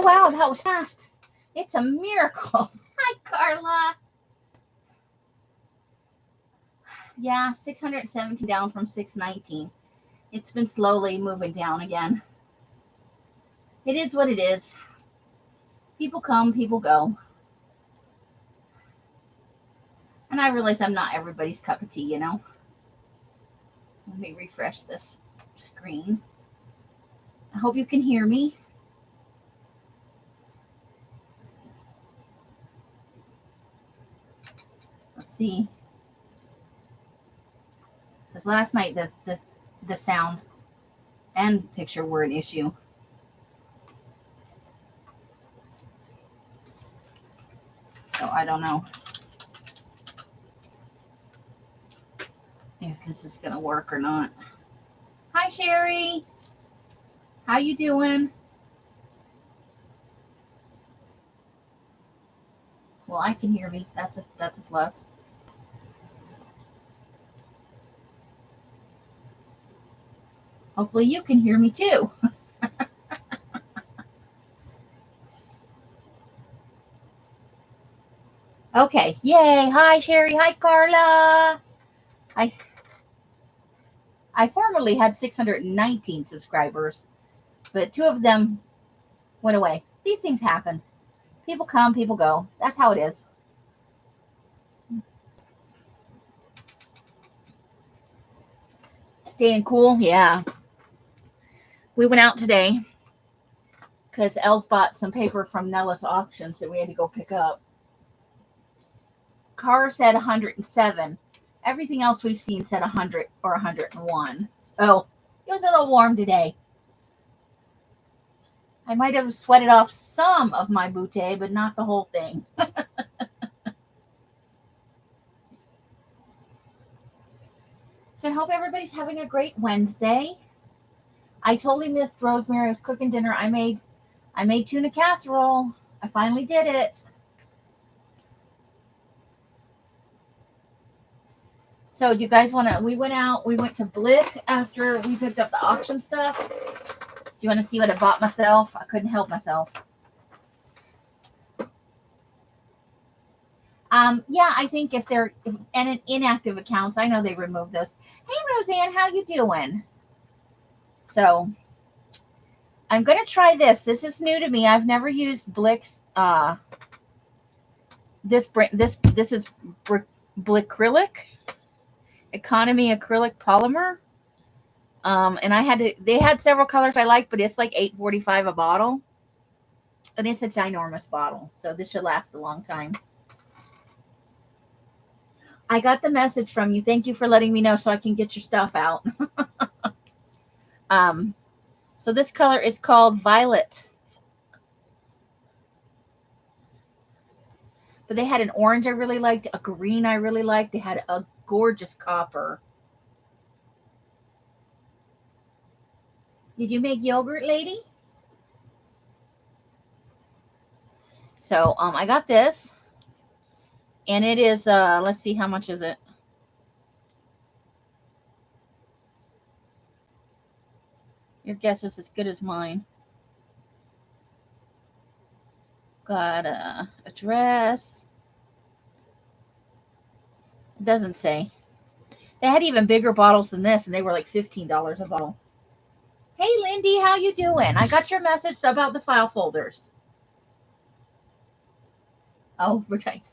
wow, that was fast. It's a miracle. Hi, Carla. Yeah, 617 down from 619. It's been slowly moving down again. It is what it is. People come, people go. And I realize I'm not everybody's cup of tea, you know. Let me refresh this screen. I hope you can hear me. Let's see. Because last night the sound and picture were an issue. So I don't know if this is gonna work or not. Hi, Sherry. How you doing? Well, I can hear me. That's a plus. Hopefully you can hear me too. Okay. Yay. Hi, Sherry. Hi, Carla. I formerly had 619 subscribers, but 2 of them went away. These things happen. People come, people go. That's how it is. Staying cool? Yeah. We went out today because Els bought some paper from Nella's auctions that we had to go pick up. Car said 107. Everything else we've seen said 100 or 101. So it was a little warm today. I might have sweated off some of my bouquet, but not the whole thing. So I hope everybody's having a great Wednesday. I totally missed Rosemary. I was cooking dinner. I made tuna casserole. I finally did it. So do you guys want to, we went to Blick after we picked up the auction stuff. Do you want to see what I bought myself? I couldn't help myself. Yeah, I think if they're and inactive accounts, I know they removed those. Hey, Roseanne, how you doing? So I'm going to try this. This is new to me. I've never used Blick's. This is Blickrylic Economy Acrylic Polymer. And they had several colors I like, but it's like $8.45 a bottle. And it's a ginormous bottle. So this should last a long time. I got the message from you. Thank you for letting me know so I can get your stuff out. So this color is called Violet. But they had an orange I really liked, a green I really liked. They had a gorgeous copper. Did you make yogurt, lady? So I got this. And it is, let's see, how much is it? Your guess is as good as mine. Got a address. It doesn't say. They had even bigger bottles than this, and they were like $15 a bottle. Hey, Lindy, how you doing? I got your message about the file folders. Oh, okay.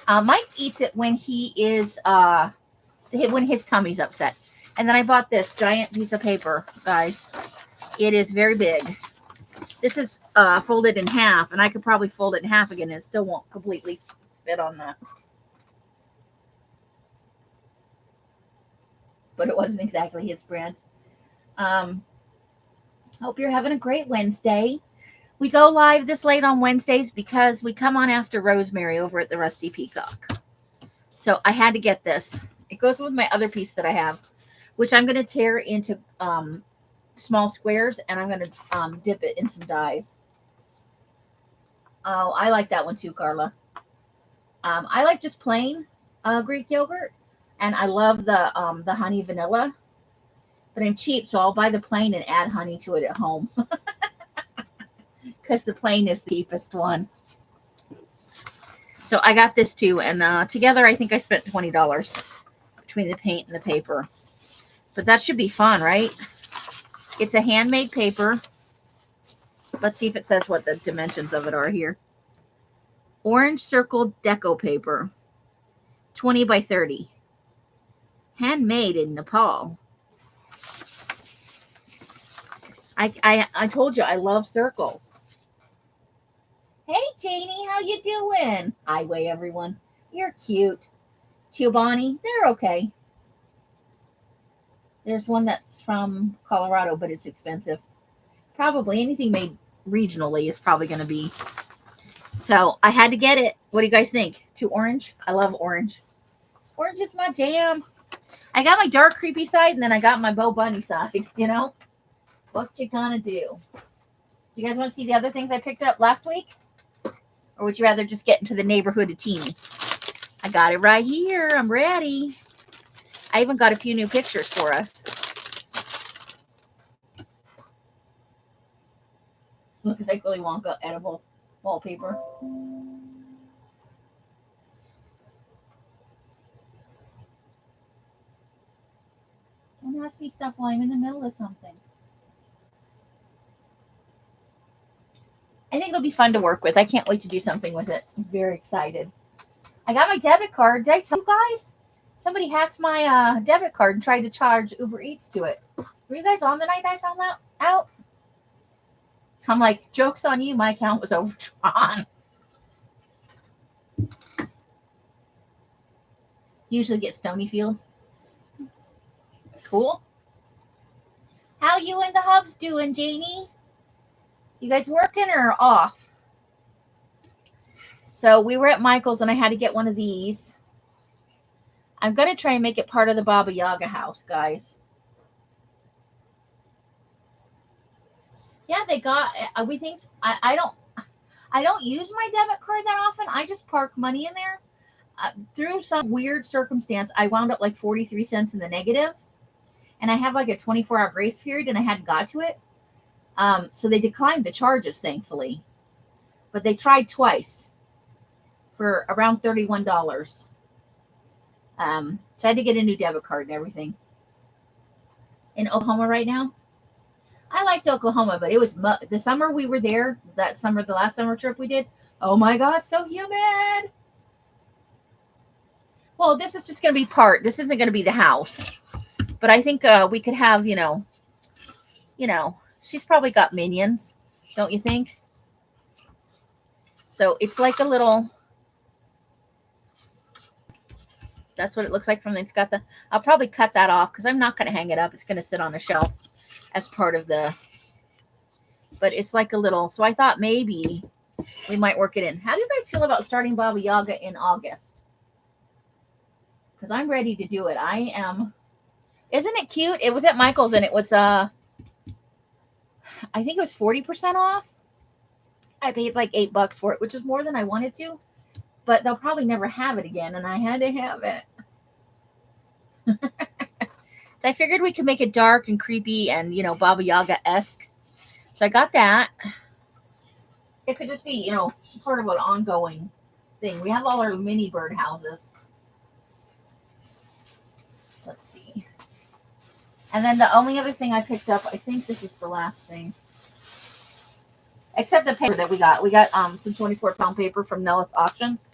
Mike eats it when he is when his tummy's upset. And then I bought this giant piece of paper, guys. It is very big. This is folded in half, and I could probably fold it in half again, and it still won't completely fit on that. But it wasn't exactly his brand. Hope you're having a great Wednesday. We go live this late on Wednesdays because we come on after Rosemary over at the Rusty Peacock. So I had to get this. It goes with my other piece that I have, which I'm going to tear into small squares, and I'm going to dip it in some dyes. Oh, I like that one too, Carla. I like just plain Greek yogurt, and I love the honey vanilla. But I'm cheap, so I'll buy the plain and add honey to it at home. because the plain is the cheapest one. So I got this too, and together I think I spent $20 between the paint and the paper. But that should be fun, right? It's a handmade paper. Let's see if it says what the dimensions of it are here. Orange circle deco paper, 20 by 30. Handmade in Nepal. I told you I love circles. Hey, Janie, how you doing? Highway, everyone. You're cute. Tiobani, they're okay. There's one that's from Colorado, but it's expensive. Probably anything made regionally is probably going to be. So I had to get it. What do you guys think? Too orange? I love orange. Orange is my jam. I got my dark, creepy side, and then I got my Bo Bunny side, you know? What you gonna do? Do you guys want to see the other things I picked up last week? Or would you rather just get into the Neighborhood-a-Tini? I got it right here. I'm ready. I even got a few new pictures for us. Looks like Willy Wonka edible wallpaper. Don't ask me stuff while I'm in the middle of something. I think it'll be fun to work with. I can't wait to do something with it. I'm very excited. I got my debit card. Did I tell you guys? Somebody hacked my debit card and tried to charge Uber Eats to it. Were you guys on the night I found that out? I'm like, joke's on you. My account was overdrawn. Usually get Stonyfield. Cool. How you and the hubs doing, Janie? You guys working or off? So we were at Michael's and I had to get one of these. I'm going to try and make it part of the Baba Yaga house, guys. Yeah, they got, we think, I don't use my debit card that often. I just park money in there. Through some weird circumstance, I wound up like 43 cents in the negative. And I have like a 24-hour grace period and I hadn't got to it. So they declined the charges, thankfully. But they tried twice for around $31. So I had to get a new debit card and everything. In Oklahoma right now. I liked Oklahoma, but it was the summer we were there, that summer, the last summer trip we did. Oh my God, so humid. Well, this is just going to be this isn't going to be the house. But I think we could have, you know, she's probably got minions, don't you think? So it's like a little, that's what it looks like from, it's got the, I'll probably cut that off because I'm not going to hang it up. It's going to sit on a shelf as part of the, but it's like a little, so I thought maybe we might work it in. How do you guys feel about starting Baba Yaga in August? Because I'm ready to do it. I am. Isn't it cute? It was at Michael's and it was, I think it was 40% off. I paid like $8 for it, which is more than I wanted to, but they'll probably never have it again. And I had to have it. I figured we could make it dark and creepy and, you know, Baba Yaga-esque. So I got that. It could just be, you know, part of an ongoing thing. We have all our mini bird houses. Let's see. And then the only other thing I picked up, I think this is the last thing. Except the paper that we got. We got some 24-pound paper from Nellis Auctions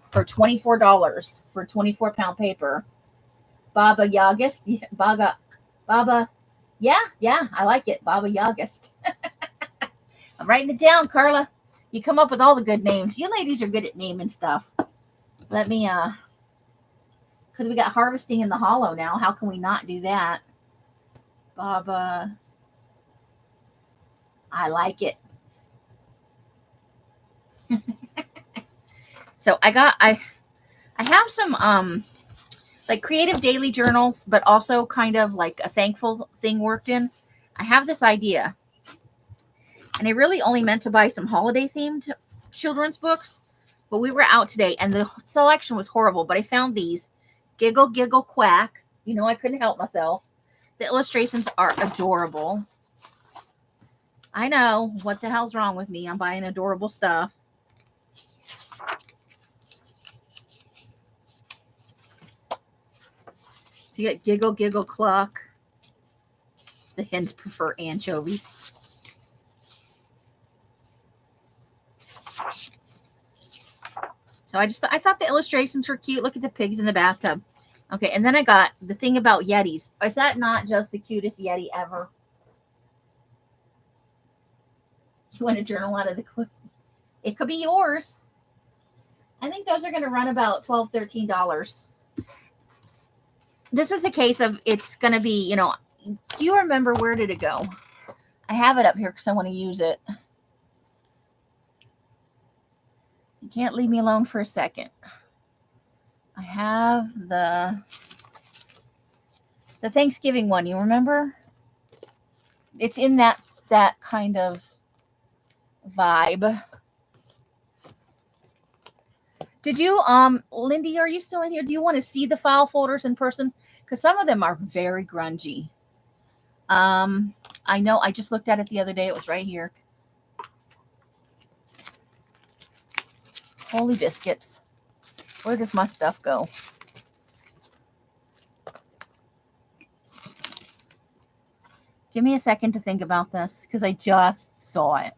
for $24 for 24-pound paper. Baba Yagist. Baba. Yeah, I like it. Baba Yagist. I'm writing it down, Carla. You come up with all the good names. You ladies are good at naming stuff. Let me, because we got harvesting in the hollow now. How can we not do that? Baba. I like it. So I have some, like creative daily journals, but also kind of like a thankful thing worked in. I have this idea. And I really only meant to buy some holiday themed children's books. But we were out today and the selection was horrible. But I found these. Giggle, Giggle, Quack. You know, I couldn't help myself. The illustrations are adorable. I know. What the hell's wrong with me? I'm buying adorable stuff. So you get Giggle Giggle Cluck. The hens prefer anchovies. So I thought the illustrations were cute. Look at the pigs in the bathtub. Okay, and then I got the thing about Yetis. Is that not just the cutest Yeti ever? You want a journal out of the it could be yours. I think those are going to run about $12, $13. This is a case of it's going to be, do you remember where did it go? I have it up here because I want to use it. You can't leave me alone for a second. I have the Thanksgiving one. You remember? It's in that kind of vibe. Did you, Lindy, are you still in here? Do you want to see the file folders in person? Because some of them are very grungy. I know I just looked at it the other day. It was right here. Holy biscuits. Where does my stuff go? Give me a second to think about this because I just saw it.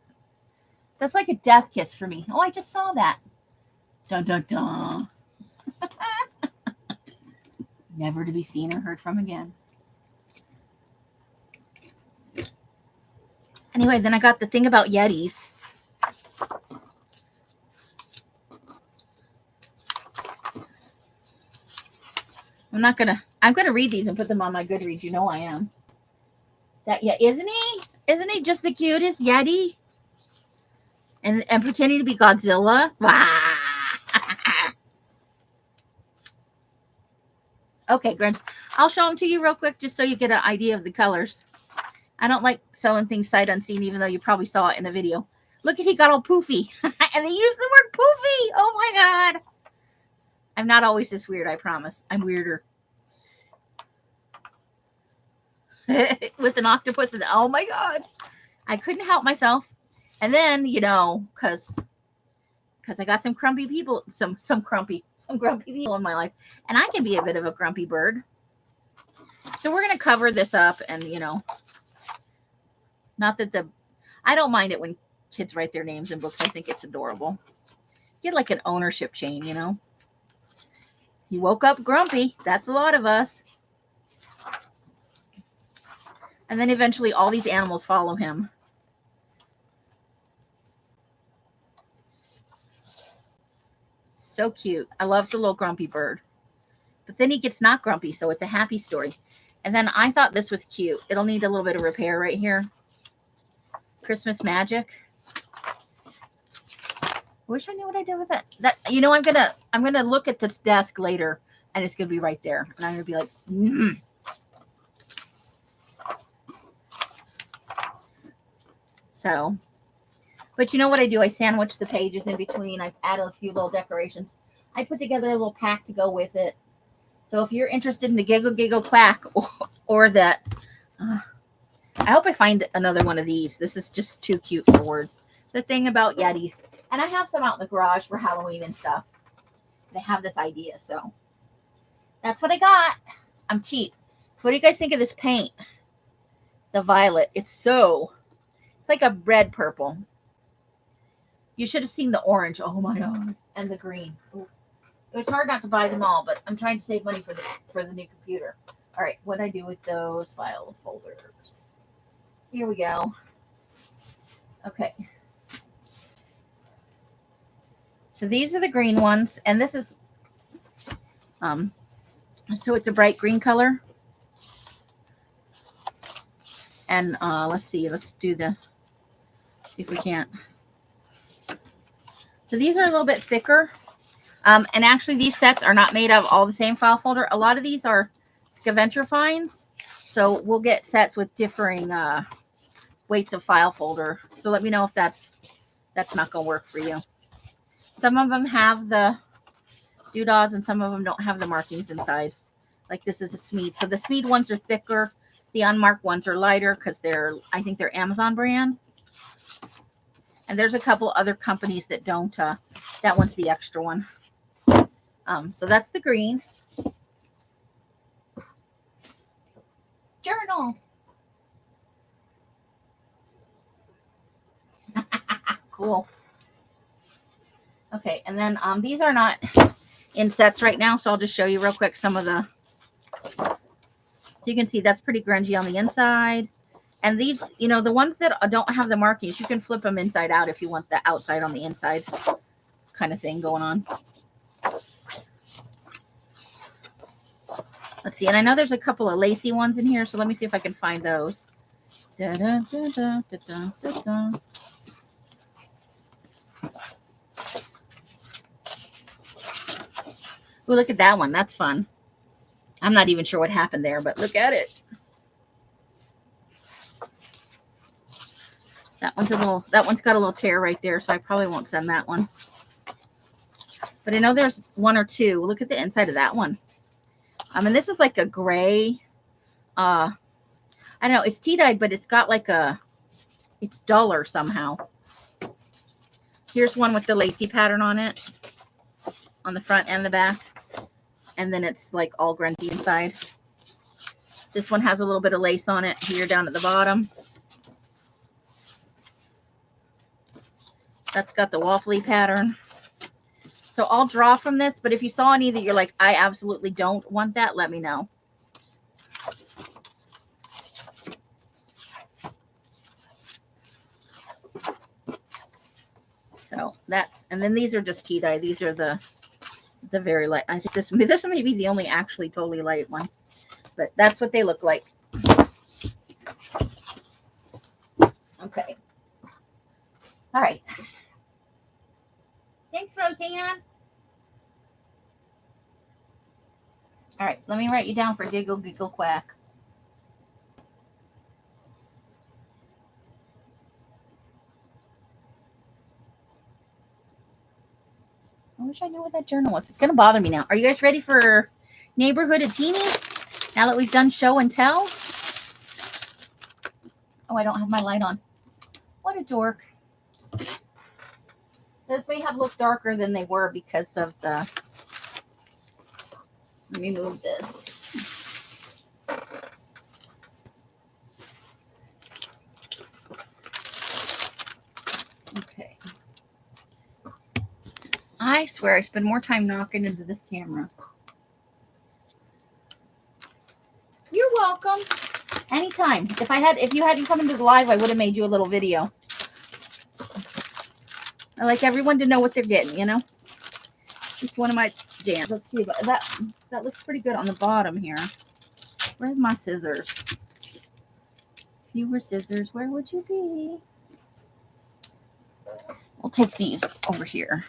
That's like a death kiss for me. Oh, I just saw that. Dun, dun, dun. Never to be seen or heard from again. Anyway, then I got the thing about Yetis. I'm gonna read these and put them on my Goodreads. You know I am. Isn't he just the cutest Yeti? And pretending to be Godzilla. Okay, Grinch. I'll show them to you real quick just so you get an idea of the colors. I don't like selling things sight unseen, even though you probably saw it in the video. Look at he got all poofy. And they used the word poofy. Oh my God. I'm not always this weird, I promise. I'm weirder. With an octopus. And oh my God. I couldn't help myself. And then, because I got some grumpy people, some grumpy people in my life. And I can be a bit of a grumpy bird. So we're going to cover this up and, not that I don't mind it when kids write their names in books. I think it's adorable. Get like an ownership chain, He woke up grumpy. That's a lot of us. And then eventually all these animals follow him. So cute. I love the little grumpy bird. But then he gets not grumpy, so it's a happy story. And then I thought this was cute. It'll need a little bit of repair right here. Christmas magic. I wish I knew what I did with it. I'm gonna look at this desk later, and it's gonna be right there, and I'm gonna be like, So, but you know what I do? I sandwich the pages in between. I've added a few little decorations. I put together a little pack to go with it. So if you're interested in the Giggle Giggle Quack or that, I hope I find another one of these. This is just too cute for words. The thing about Yetis. And I have some out in the garage for Halloween and stuff. And I have this idea, so that's what I got. I'm cheap. What do you guys think of this paint? The violet. It's like a red purple. You should have seen the orange. Oh my God. And the green. Ooh. It was hard not to buy them all, but I'm trying to save money for the new computer. All right, what do I do with those file folders? Here we go. Okay. So these are the green ones, and this is, so it's a bright green color. And let's see if we can't. So these are a little bit thicker. And actually these sets are not made of all the same file folder. A lot of these are scavenger finds. So we'll get sets with differing weights of file folder. So let me know if that's not going to work for you. Some of them have the doodahs and some of them don't have the markings inside. Like this is a Smeed. So the Smeed ones are thicker. The unmarked ones are lighter because I think they're Amazon brand. And there's a couple other companies that don't. That one's the extra one. So that's the green. Journal. Cool. Okay, and then these are not in sets right now, so I'll just show you real quick some of the. So you can see that's pretty grungy on the inside. And these, you know, the ones that don't have the markings, you can flip them inside out if you want the outside on the inside kind of thing going on. Let's see. And I know there's a couple of lacy ones in here, so let me see if I can find those. Da, da, da, da, da, da, da, da. Ooh, look at that one. That's fun. I'm not even sure what happened there, but look at it. That one's got a little tear right there, so I probably won't send that one. But I know there's one or two. Look at the inside of that one. I mean, this is like a gray. I don't know. It's tea-dyed, but it's got like it's duller somehow. Here's one with the lacy pattern on it, on the front and the back. And then it's like all grungy inside. This one has a little bit of lace on it here down at the bottom. That's got the waffly pattern. So I'll draw from this, but if you saw any that you're like, I absolutely don't want that, let me know. So that's, and then these are just tea dye. These are the very light. I think this may be the only actually totally light one, but that's what they look like. Okay. All right. Thanks, Roseanne. All right, let me write you down for giggle, giggle, quack. I wish I knew what that journal was. It's going to bother me now. Are you guys ready for Neighborhood-a-Tini? Now that we've done show and tell? Oh, I don't have my light on. What a dork. Those may have looked darker than they were because of the... Let me move this. Okay. I swear I spend more time knocking into this camera. You're welcome. Anytime. If you hadn't come into the live, I would have made you a little video. I like everyone to know what they're getting, you know? It's one of my jams. Let's see, but that looks pretty good on the bottom here. Where's my scissors? If you were scissors, where would you be? We'll take these over here.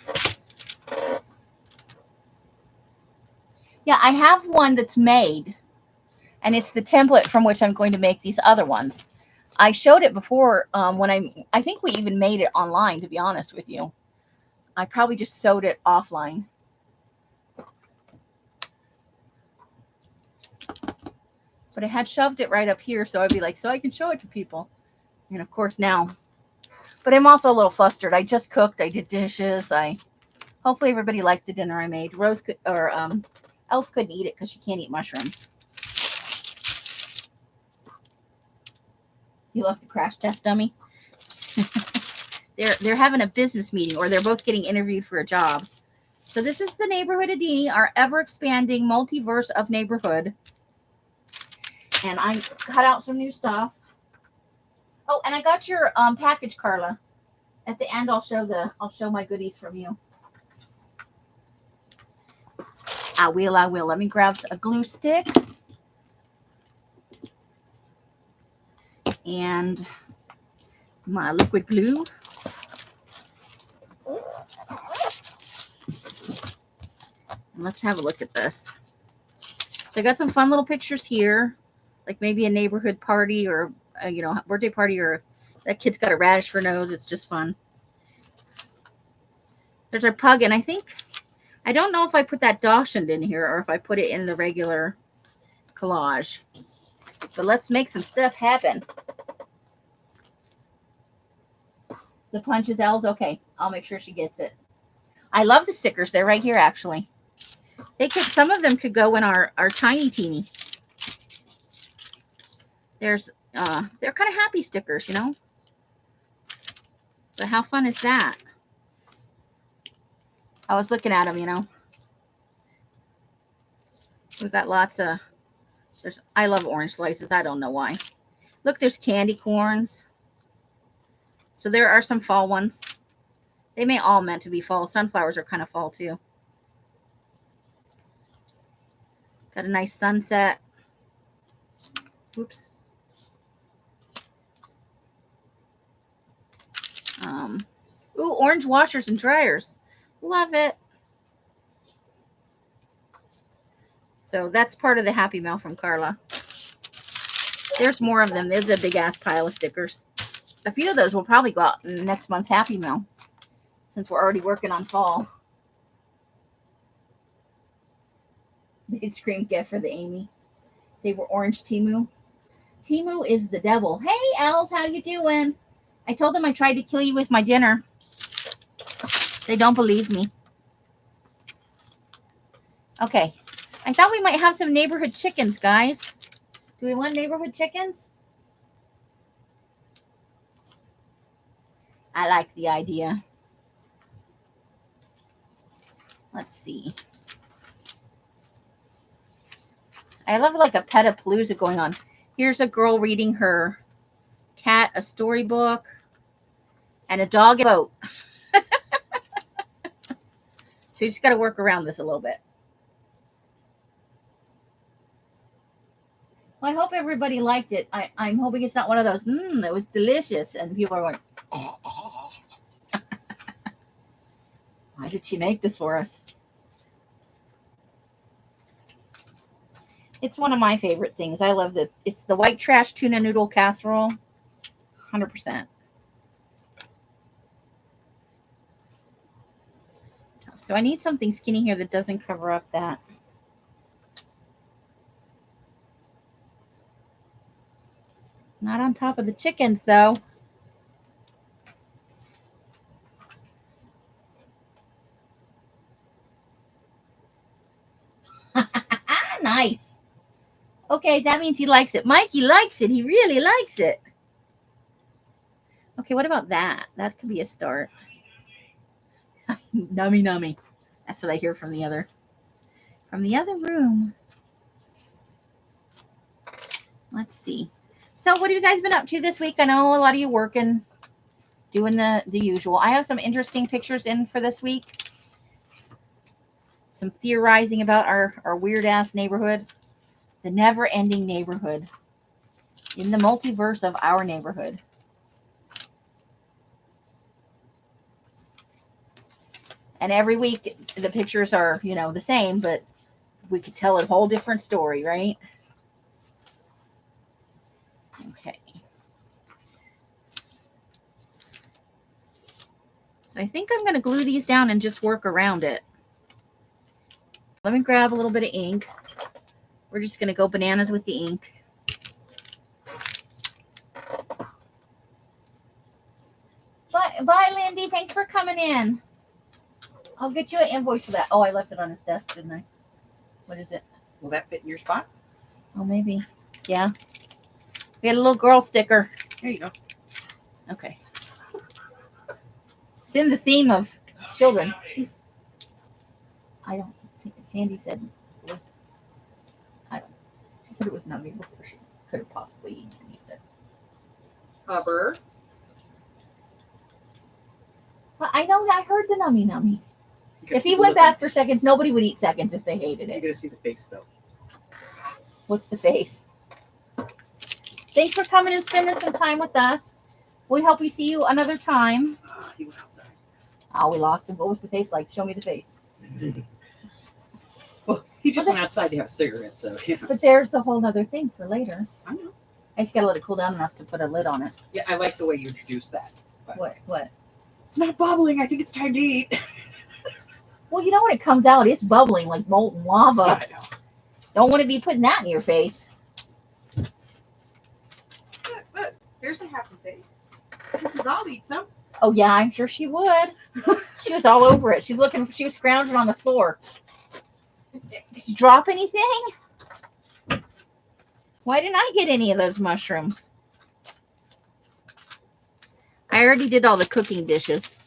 Yeah, I have one that's made, and it's the template from which I'm going to make these other ones. I showed it before when I think we even made it online, to be honest with you. I probably just sewed it offline. But I had shoved it right up here, so I'd be like, so I can show it to people. And of course now. But I'm also a little flustered. I just cooked. I did dishes. Hopefully everybody liked the dinner I made. Rose Else couldn't eat it because she can't eat mushrooms. You left the crash test dummy. They're having a business meeting, or they're both getting interviewed for a job. So this is the Neighborhood-a-Tini, our ever-expanding multiverse of neighborhood. And I cut out some new stuff. Oh, and I got your package, Carla. At the end, I'll show my goodies from you. I will. Let me grab a glue stick. And my liquid glue. And let's have a look at this. So I got some fun little pictures here, like maybe a neighborhood party or a birthday party, or that kid's got a radish for a nose. It's just fun. There's our pug, and I don't know if I put that Dachshund in here or if I put it in the regular collage. But let's make some stuff happen. The punches L's? Okay. I'll make sure she gets it. I love the stickers. They're right here, actually. They could, some of them could go in our tiny teeny. There's, they're kind of happy stickers, you know? But how fun is that? I was looking at them, you know. We've got lots of, I love orange slices. I don't know why. Look, there's candy corns. So there are some fall ones. They may all meant to be fall. Sunflowers are kind of fall too. Got a nice sunset. Oops. Ooh, orange washers and dryers. Love it. So that's part of the Happy Mail from Carla. There's more of them. There's a big ass pile of stickers. A few of those will probably go out in next month's Happy Mail, since we're already working on fall. Big screen gift for the Amy. They were orange Timu. Timu is the devil. Hey, Els, how you doing? I told them I tried to kill you with my dinner. They don't believe me. Okay. I thought we might have some neighborhood chickens, guys. Do we want neighborhood chickens? I like the idea. Let's see. I love like a petapalooza going on. Here's a girl reading her cat a storybook and a dog a boat. So you just got to work around this a little bit. Well, I hope everybody liked it. I'm hoping it's not one of those, it was delicious. And people are going, why did she make this for us? It's one of my favorite things. I love that. It's the white trash tuna noodle casserole. 100%. So I need something skinny here that doesn't cover up that. Not on top of the chickens, though. Nice. Okay, that means he likes it. Mikey likes it. He really likes it. Okay, what about that? That could be a start. Nummy nummy. That's what I hear from the other room. Let's see. So what have you guys been up to this week? I know a lot of you working, doing the usual. I have some interesting pictures in for this week. Some theorizing about our weird ass neighborhood. The never ending neighborhood. In the multiverse of our neighborhood. And every week the pictures are, you know, the same, but we could tell a whole different story, right? Okay. So I think I'm going to glue these down and just work around it. Let me grab a little bit of ink. We're just going to go bananas with the ink. Bye, Lindy. Thanks for coming in. I'll get you an invoice for that. Oh, I left it on his desk, didn't I? What is it? Will that fit in your spot? Oh, maybe. Yeah. We had a little girl sticker. There you go. Okay. It's in the theme of children. I don't. Sandy said it was. I don't. She said it was nummy before she could have possibly eaten it. Hubbard. Well, I know. I heard the nummy nummy. If he went back for seconds, nobody would eat seconds if they hated it. You're gonna see the face though. What's the face? Thanks for coming and spending some time with us. We hope we see you another time. He went outside. Oh, we lost him. What was the face like? Show me the face. Well, he just went outside to have a cigarette, so yeah. But there's a whole other thing for later. I know. I just gotta let it cool down enough to put a lid on it. Yeah, I like the way you introduced that. What? It's not bubbling. I think it's time to eat. Well, you know when it comes out, it's bubbling like molten lava. Yeah, I know. Don't want to be putting that in your face. Look, here's a happy face. This is, I'll eat some. Oh yeah, I'm sure she would. She was all over it. She was scrounging on the floor. Did you drop anything? Why didn't I get any of those mushrooms? I already did all the cooking dishes.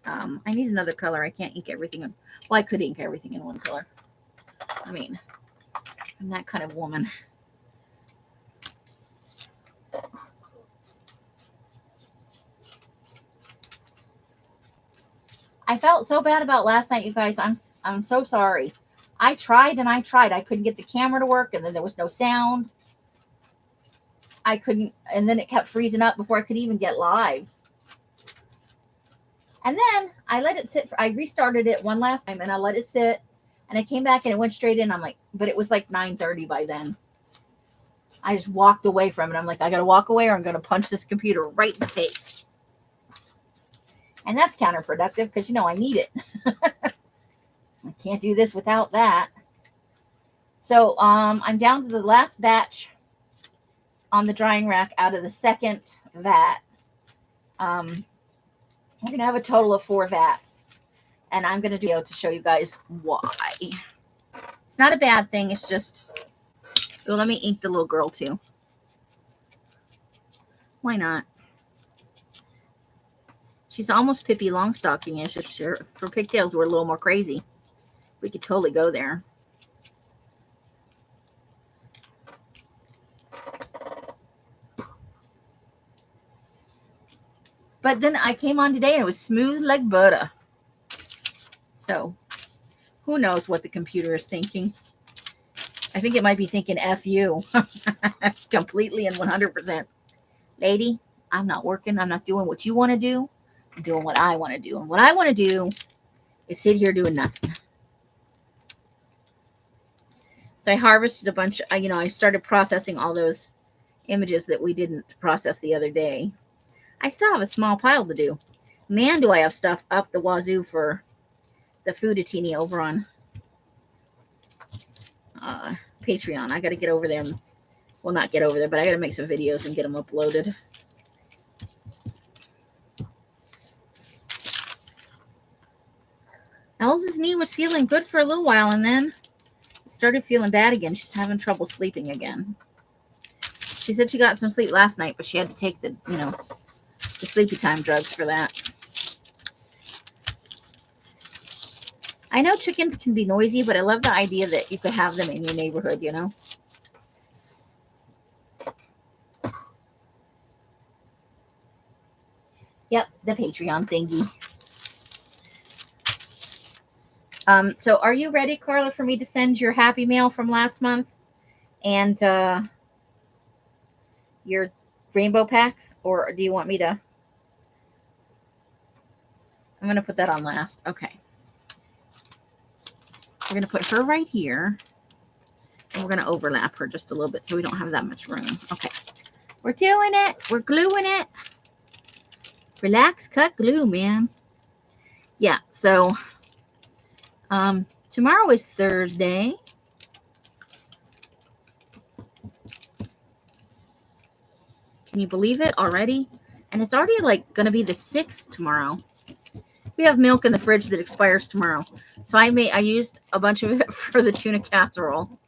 I need another color. I can't ink everything in. Well, I could ink everything in one color. I mean, I'm that kind of woman. I felt so bad about last night, you guys. I'm so sorry. I tried and I tried. I couldn't get the camera to work, and then there was no sound. I couldn't, and then it kept freezing up before I could even get live. And then I let it sit. I restarted it one last time, and I let it sit, and I came back and it went straight in. I'm like, but it was like 9:30 by then. I just walked away from it. I'm like, I got to walk away or I'm going to punch this computer right in the face. And that's counterproductive because, I need it. I can't do this without that. So I'm down to the last batch on the drying rack out of the second vat. We're going to have a total of 4 vats. And I'm going to do to show you guys why. It's not a bad thing. It's just, well, let me ink the little girl too. Why not? She's almost Pippi Longstocking-ish. If her pigtails were a little more crazy, we could totally go there. But then I came on today and it was smooth like butter. So who knows what the computer is thinking. I think it might be thinking F you. Completely and 100%. Lady, I'm not working. I'm not doing what you want to do. I'm doing what I want to do. And what I want to do is sit here doing nothing. So I harvested a bunch. I started processing all those images that we didn't process the other day. I still have a small pile to do. Man, do I have stuff up the wazoo for the Food-a-Tini over on Patreon. I got to get over there. Well, not get over there, but I got to make some videos and get them uploaded. Elsa's knee was feeling good for a little while, and then it started feeling bad again. She's having trouble sleeping again. She said she got some sleep last night, but she had to take the sleepy time drugs for that. I know chickens can be noisy, but I love the idea that you could have them in your neighborhood, Yep, the Patreon thingy. So are you ready, Carla, for me to send your happy mail from last month and your rainbow pack? Or do you want me to? I'm going to put that on last. Okay. We're going to put her right here. And we're going to overlap her just a little bit so we don't have that much room. Okay. We're doing it. We're gluing it. Relax, cut, glue, man. Yeah, so tomorrow is Thursday. Can you believe it already? And it's already like going to be the 6th tomorrow. We have milk in the fridge that expires tomorrow. So I used a bunch of it for the tuna casserole.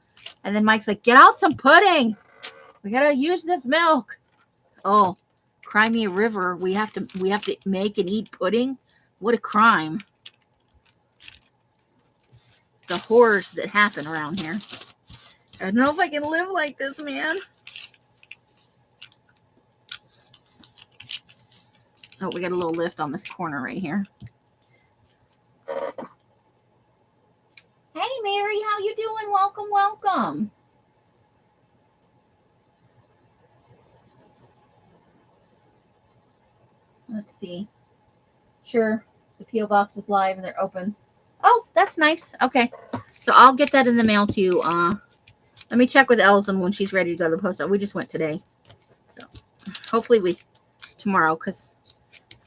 And then Mike's like, get out some pudding. We got to use this milk. Oh, cry me a river. We have to make and eat pudding. What a crime. The horrors that happen around here. I don't know if I can live like this, man. Oh, we got a little lift on this corner right here. Hey, Mary, how you doing? Welcome, welcome. Let's see. Sure, the P.O. box is live and they're open. Oh, that's nice. Okay, so I'll get that in the mail to you. Let me check with Ellison when she's ready to go to the post office. We just went today, so hopefully tomorrow, because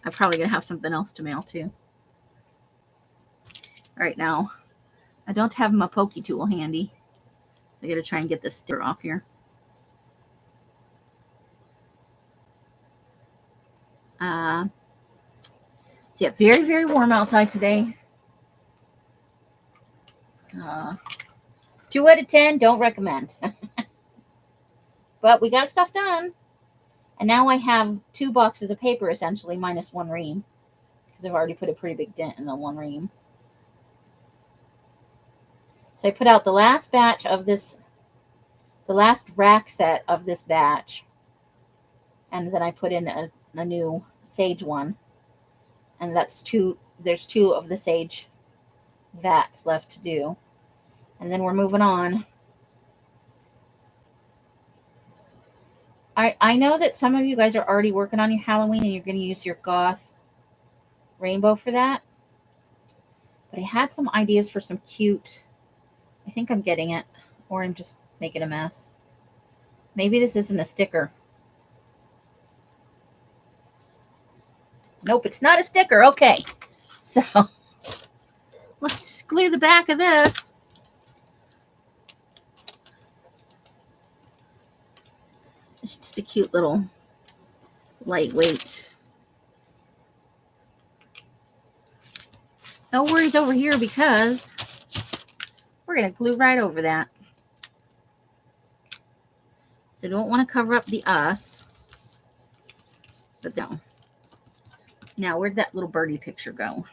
I'm probably gonna have something else to mail too. Right now, I don't have my pokey tool handy. I gotta try and get this sticker off here. So yeah, very, very warm outside today. 2 out of 10, don't recommend. But we got stuff done. And now I have 2 boxes of paper, essentially, minus 1 ream. Because I've already put a pretty big dent in the 1 ream. So I put out the last batch of this, the last rack set of this batch. And then I put in a new sage one. And that's 2, there's 2 of the sage vats left to do. And then we're moving on. I know that some of you guys are already working on your Halloween and you're going to use your goth rainbow for that. But I had some ideas for some cute, I think I'm getting it, or I'm just making a mess. Maybe this isn't a sticker. Nope, it's not a sticker. Okay. So let's just glue the back of this. It's just a cute little lightweight. No worries over here because we're going to glue right over that. So don't want to cover up the us. But no. Now, where'd that little birdie picture go?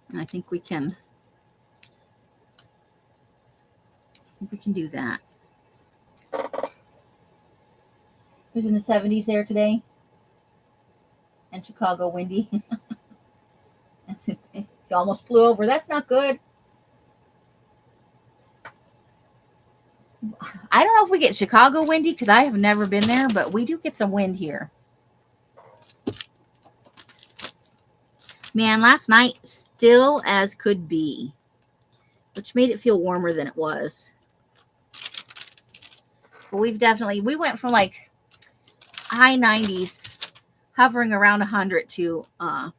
And I think we can do that. Who's in the 70s there today? And Chicago windy. You almost flew over. That's not good. I don't know if we get Chicago windy because I have never been there, but we do get some wind here. Man, last night, still as could be, which made it feel warmer than it was. But we went from like high 90s, hovering around 100 to, I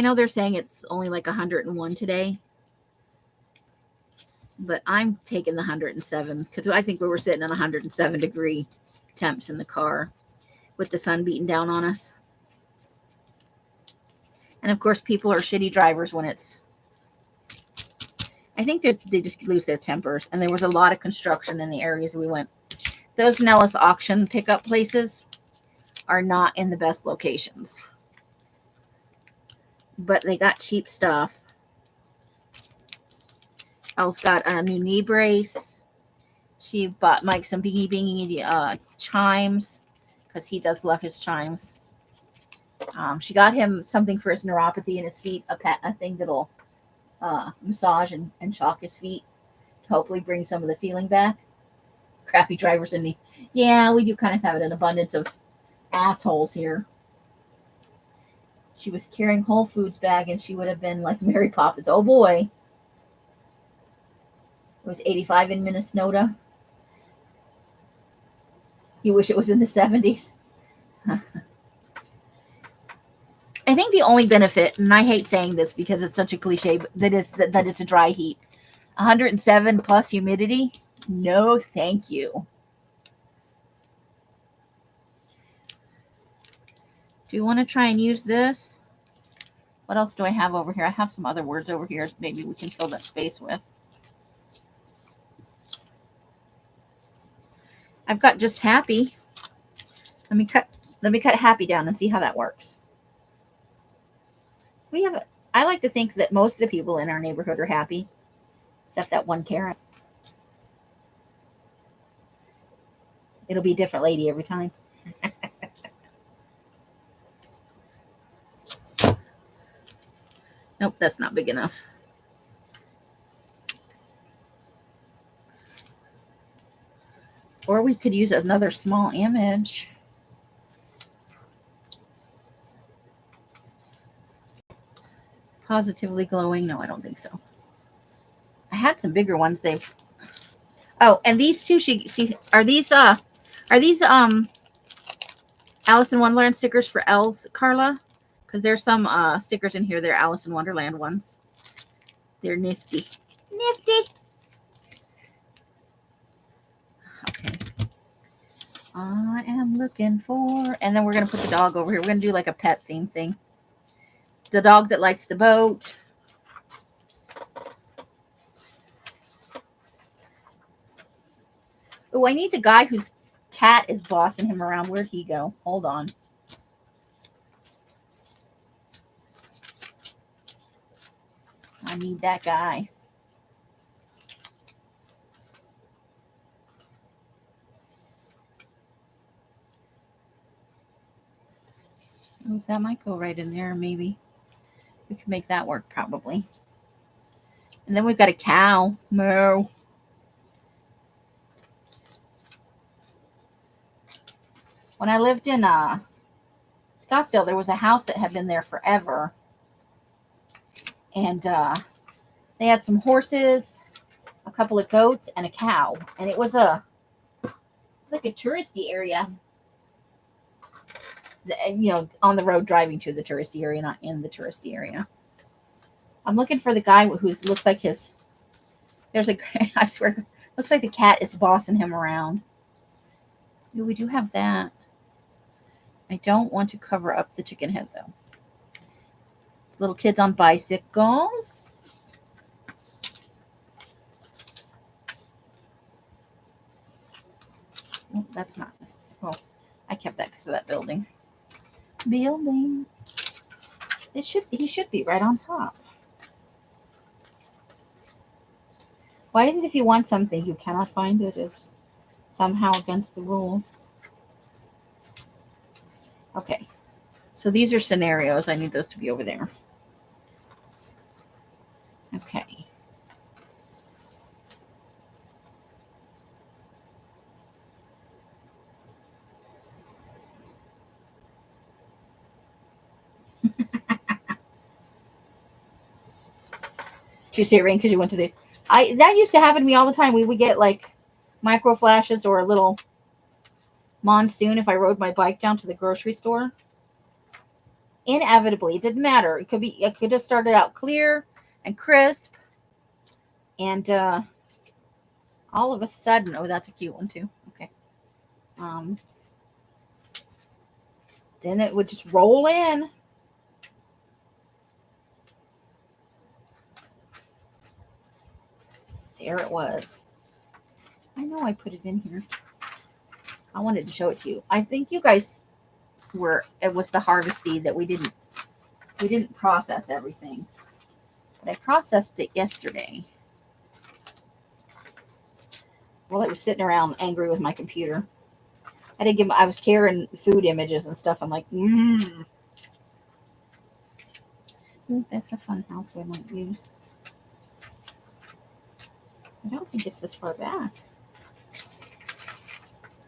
know they're saying it's only like 101 today, but I'm taking the 107 because I think we were sitting on 107 degree temps in the car with the sun beating down on us. And of course, people are shitty drivers when it's, I think they just lose their tempers. And there was a lot of construction in the areas we went. Those Nellis auction pickup places are not in the best locations. But they got cheap stuff. Elle's got a new knee brace. She bought Mike some bingy chimes because he does love his chimes. She got him something for his neuropathy in his feet, a thing that'll massage and chalk his feet to hopefully bring some of the feeling back. Crappy drivers in me. Yeah, we do kind of have an abundance of assholes here. She was carrying Whole Foods bag and she would have been like Mary Poppins. Oh boy. It was 85 in Minnesota. You wish it was in the 70s. I think the only benefit, and I hate saying this because it's such a cliche, but that it's a dry heat. 107 plus humidity. No, thank you. Do you want to try and use this? What else do I have over here? I have some other words over here. Maybe we can fill that space with. I've got just happy. Let me cut happy down and see how that works. I like to think that most of the people in our neighborhood are happy, except that one Karen. It'll be a different lady every time. Nope, that's not big enough. Or we could use another small image. Positively glowing. No, I don't think so. I had some bigger ones. Oh, and these two, are these Alice in Wonderland stickers for Elle's, Carla? Because there's some stickers in here. They're Alice in Wonderland ones. They're nifty. Nifty. Okay. I am looking for, and then we're going to put the dog over here. We're going to do like a pet theme thing. The dog that likes the boat. Oh, I need the guy whose cat is bossing him around. Where'd he go? Hold on. I need that guy. Oh, that might go right in there, maybe. We can make that work, probably. And then we've got a cow. Moo. When I lived in Scottsdale, there was a house that had been there forever. And they had some horses, a couple of goats, and a cow. And it was like a touristy area. You know, on the road driving to the touristy area, not in the touristy area. I'm looking for the guy who looks like his. There's a. I swear, looks like the cat is bossing him around. Ooh, we do have that. I don't want to cover up the chicken head though. Little kids on bicycles. Oh, that's not necessary. Oh, I kept that because of that building. Building. He should be right on top. Why is it if you want something you cannot find it is somehow against the rules? Okay. So these are scenarios. I need those to be over there. Okay. Did you see it rain because you went to the... that used to happen to me all the time. We would get like micro flashes or a little monsoon if I rode my bike down to the grocery store. Inevitably, it didn't matter. It could have started out clear and crisp, and all of a sudden, oh, that's a cute one too. Okay. Then it would just roll in. There it was. I know I put it in here. I wanted to show it to you. I think you guys it was the harvesty that we didn't process everything. But I processed it yesterday. While I was sitting around angry with my computer. I was tearing food images and stuff. I'm like, Ooh, that's a fun house I might use. I don't think it's this far back.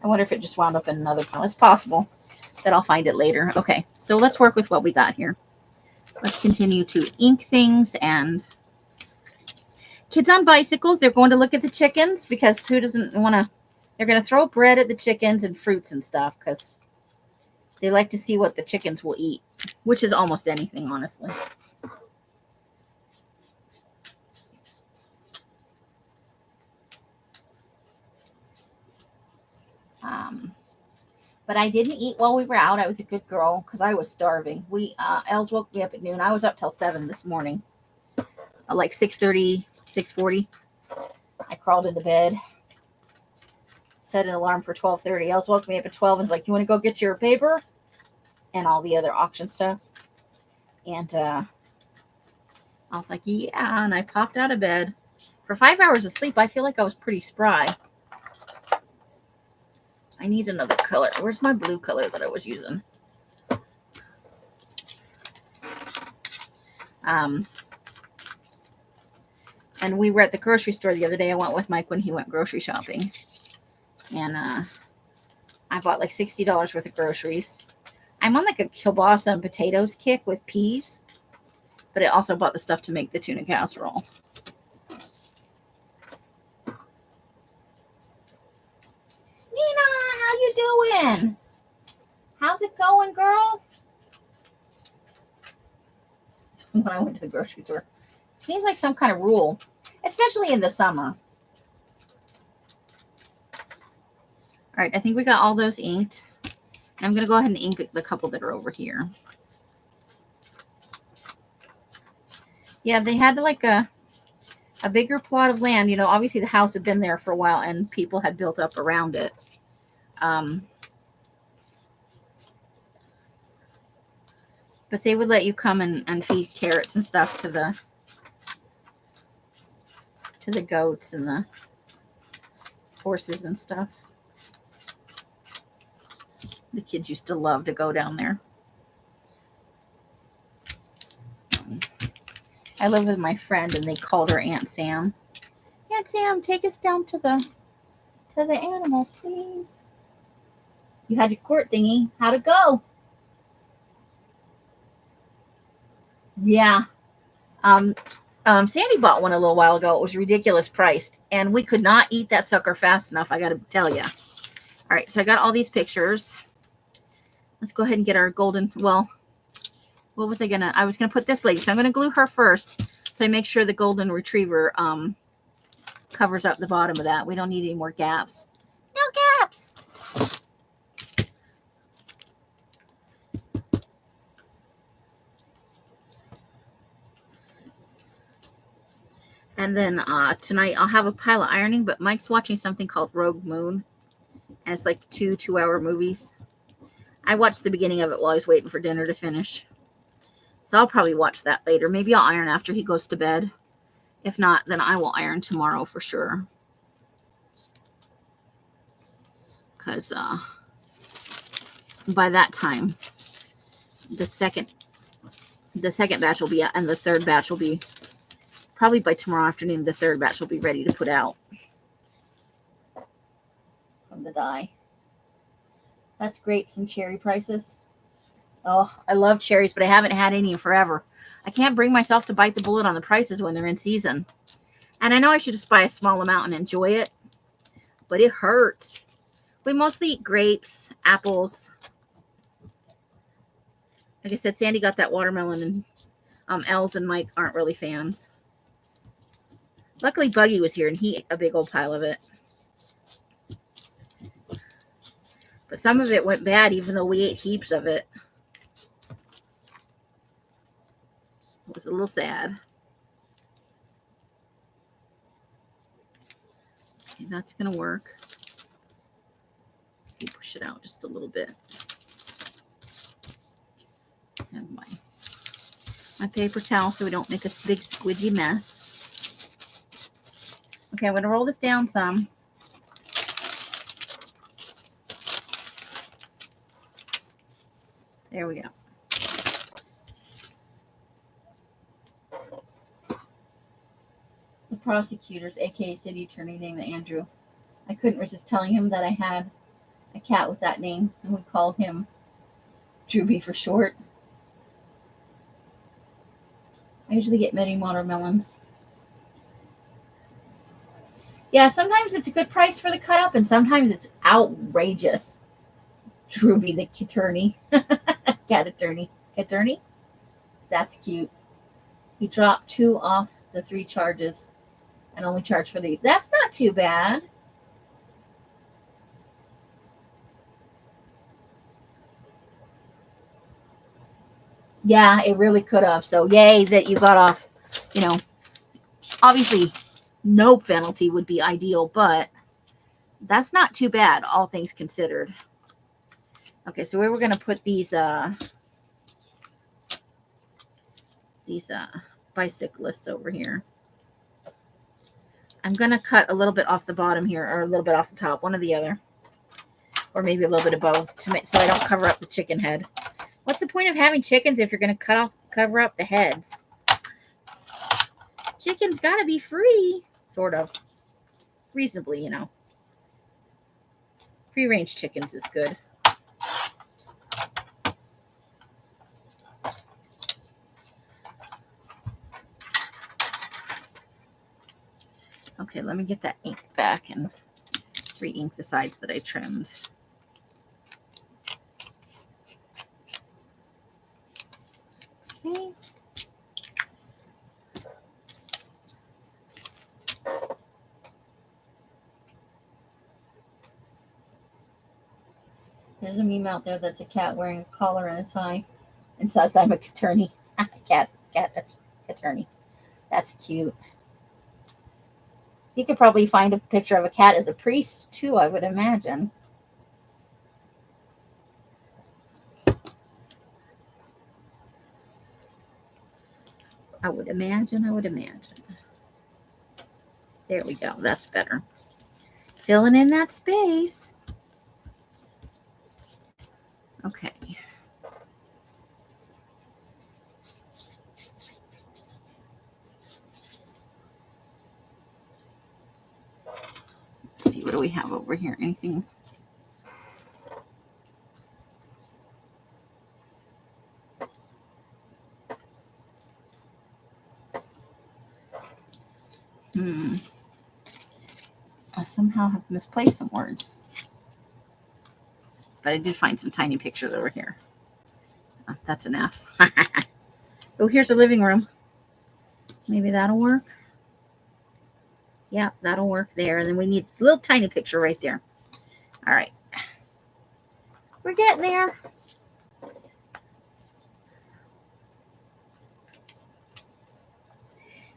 I wonder if it just wound up in another pile. It's possible that I'll find it later. Okay, so let's work with what we got here. Let's continue to ink things. And kids on bicycles, they're going to look at the chickens because who doesn't want to... They're going to throw bread at the chickens and fruits and stuff because they like to see what the chickens will eat, which is almost anything, honestly. But I didn't eat while we were out. I was a good girl because I was starving. Els woke me up at noon. I was up till 7 this morning. Like 6:30, 6:40. I crawled into bed. Set an alarm for 12:30. Els woke me up at 12 and was like, you want to go get your paper? And all the other auction stuff. And I was like, yeah. And I popped out of bed. For 5 hours of sleep, I feel like I was pretty spry. I need another color. Where's my blue color that I was using? And we were at the grocery store the other day. I went with Mike when he went grocery shopping. And I bought like $60 worth of groceries. I'm on like a kielbasa and potatoes kick with peas. But I also bought the stuff to make the tuna casserole. Nina, how you doing? How's it going, girl? When I went to the grocery store. Seems like some kind of rule, especially in the summer. All right, I think we got all those inked. I'm going to go ahead and ink the couple that are over here. Yeah, they had like a bigger plot of land. You know, obviously the house had been there for a while and people had built up around it. But they would let you come and feed carrots and stuff to the goats and the horses and stuff. The kids used to love to go down there. I lived with my friend and they called her Aunt Sam. Aunt Sam, take us down to the animals, please. You had your court thingy. How'd it go? Yeah. Sandy bought one a little while ago. It was ridiculous priced, and we could not eat that sucker fast enough, I got to tell you. All right, so I got all these pictures. Let's go ahead and get our golden, well, what was I was going to put this lady, so I'm going to glue her first, so I make sure the golden retriever covers up the bottom of that. We don't need any more gaps. No gaps! And then tonight I'll have a pile of ironing, but Mike's watching something called Rogue Moon. And it's like 2-hour movies. I watched the beginning of it while I was waiting for dinner to finish. So I'll probably watch that later. Maybe I'll iron after he goes to bed. If not, then I will iron tomorrow for sure. Because by that time, the second batch will be out, and the third batch will be probably by tomorrow afternoon. The third batch will be ready to put out from the dye. That's grapes and cherry prices. Oh, I love cherries, but I haven't had any in forever. I can't bring myself to bite the bullet on the prices when they're in season. And I know I should just buy a small amount and enjoy it, but it hurts. We mostly eat grapes, apples. Like I said, Sandy got that watermelon, and Els and Mike aren't really fans. Luckily, Buggy was here, and he ate a big old pile of it. But some of it went bad, even though we ate heaps of it. It was a little sad. Okay, that's going to work. You push it out just a little bit. And my paper towel so we don't make a big squidgy mess. Okay, I'm going to roll this down some. There we go. The prosecutor's, aka city attorney, named Andrew. I couldn't resist telling him that I had a cat with that name, and we called him Drewby for short. I usually get mini watermelons. Yeah, sometimes it's a good price for the cut up, and sometimes it's outrageous. Drewby the attorney. Cat attorney. Attorney? That's cute. He dropped 2 off the 3 charges and only charged for the. That's not too bad. Yeah, it really could have. So yay that you got off. You know, obviously no penalty would be ideal, but that's not too bad, all things considered. Okay, so where we're going to put these bicyclists over here. I'm going to cut a little bit off the bottom here, or a little bit off the top, one or the other. Or maybe a little bit of both, to make, so I don't cover up the chicken head. What's the point of having chickens if you're going to cover up the heads? Chicken's got to be free, sort of. Reasonably, you know. Free-range chickens is good. Okay, let me get that ink back and re-ink the sides that I trimmed. Okay. There's a meme out there that's a cat wearing a collar and a tie and says, I'm a attorney. cat attorney. That's cute. You could probably find a picture of a cat as a priest too, I would imagine. I would imagine. There we go. That's better. Filling in that space. Okay. Let's see, what do we have over here? Anything? I somehow have misplaced some words. But I did find some tiny pictures over here. Oh, that's an F. Oh, here's the living room. Maybe that'll work. Yeah, that'll work there. And then we need a little tiny picture right there. All right. We're getting there.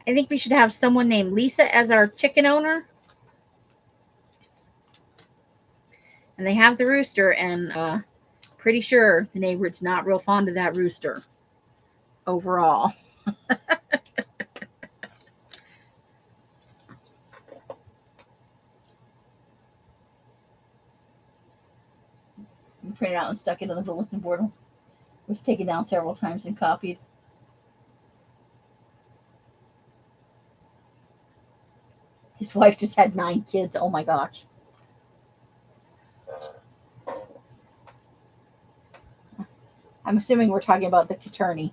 I think we should have someone named Lisa as our chicken owner. And they have the rooster, and pretty sure the neighborhood's not real fond of that rooster overall. We printed out and stuck it on the bulletin board. It was taken down several times and copied. His wife just had 9 kids. Oh my gosh. I'm assuming we're talking about the attorney.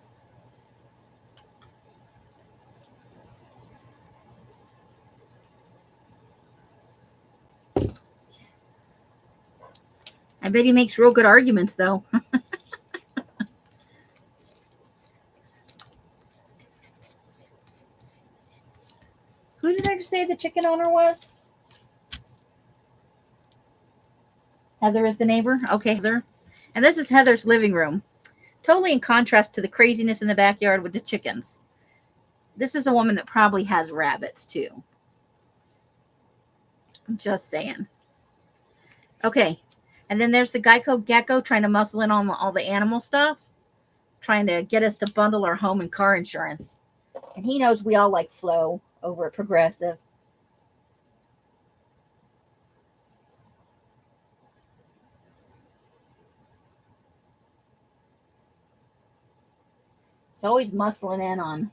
I bet he makes real good arguments, though. Who did I just say the chicken owner was? Heather is the neighbor? Okay, Heather. And this is Heather's living room. Totally in contrast to the craziness in the backyard with the chickens. This is a woman that probably has rabbits, too. I'm just saying. Okay. And then there's the Geico Gecko trying to muscle in on all the animal stuff. Trying to get us to bundle our home and car insurance. And he knows we all like Flo over at Progressive. He's always muscling in on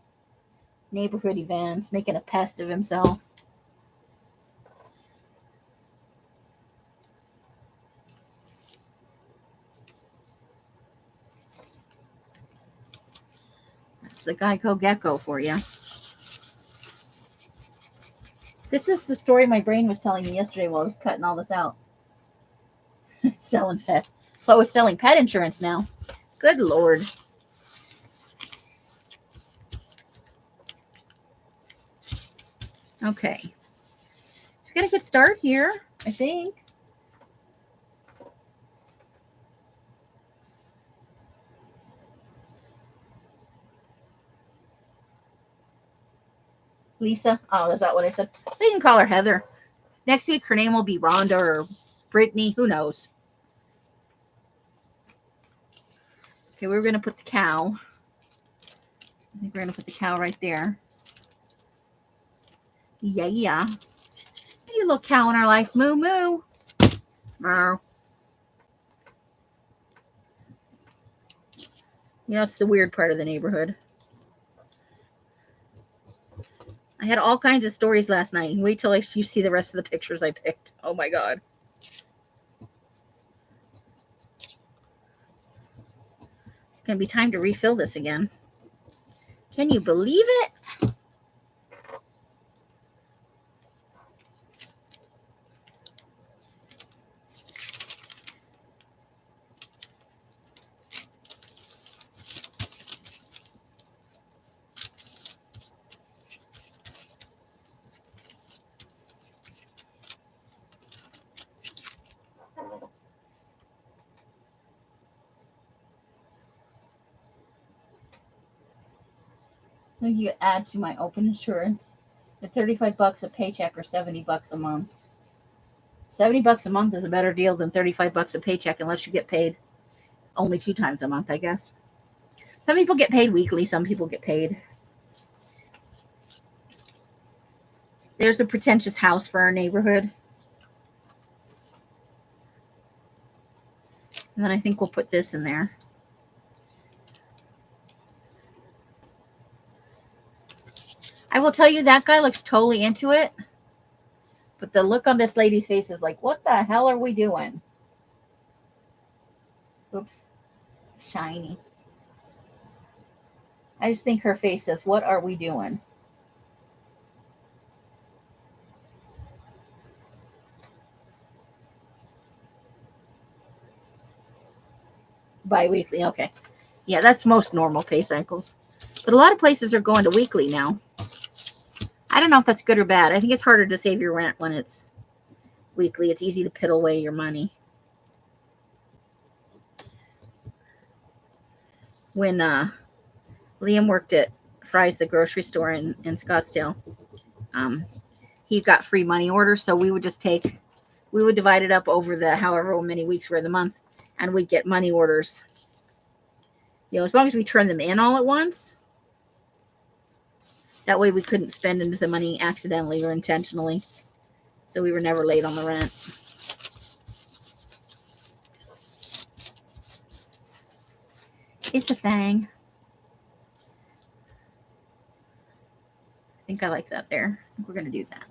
neighborhood events, making a pest of himself. That's the Geico Gecko for you. This is the story my brain was telling me yesterday while I was cutting all this out. Selling pet. Flo is selling pet insurance now. Good Lord. Okay. So we got a good start here, I think. Lisa. Oh, is that what I said? We can call her Heather. Next week, her name will be Rhonda or Brittany. Who knows? Okay, we're going to put the cow. I think we're going to put the cow right there. Yeah. Maybe a little cow in our life. Moo, moo. Moo. You know, it's the weird part of the neighborhood. I had all kinds of stories last night. Wait till you see the rest of the pictures I picked. Oh, my God. It's going to be time to refill this again. Can you believe it? So you add to my open insurance. The $35 a paycheck or $70 a month. $70 a month is a better deal than $35 a paycheck unless you get paid only 2 times a month, I guess. Some people get paid weekly, some people get paid. There's a pretentious house for our neighborhood. And then I think we'll put this in there. I will tell you, that guy looks totally into it. But the look on this lady's face is like, what the hell are we doing? Oops. Shiny. I just think her face says, what are we doing? Bi-weekly, okay. Yeah, that's most normal pay cycles. But a lot of places are going to weekly now. I don't know if that's good or bad. I think it's harder to save your rent when it's weekly. It's easy to piddle away your money. When Liam worked at Fry's, the grocery store in Scottsdale, he got free money orders. So we would divide it up over the however many weeks were in the month, and we'd get money orders. As long as we turn them in all at once. That way we couldn't spend into the money accidentally or intentionally. So we were never late on the rent. It's a thing. I think I like that there. I think we're going to do that.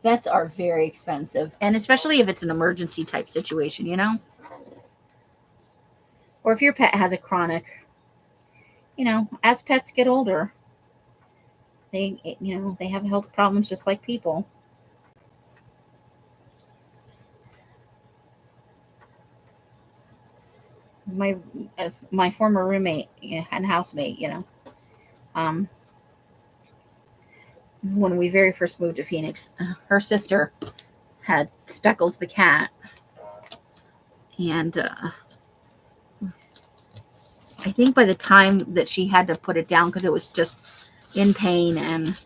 Vets are very expensive. And especially if it's an emergency type situation, Or if your pet has a chronic, as pets get older, they have health problems just like people. My former roommate and housemate, when we very first moved to Phoenix, her sister had Speckles the cat, and I think by the time that she had to put it down because it was just in pain and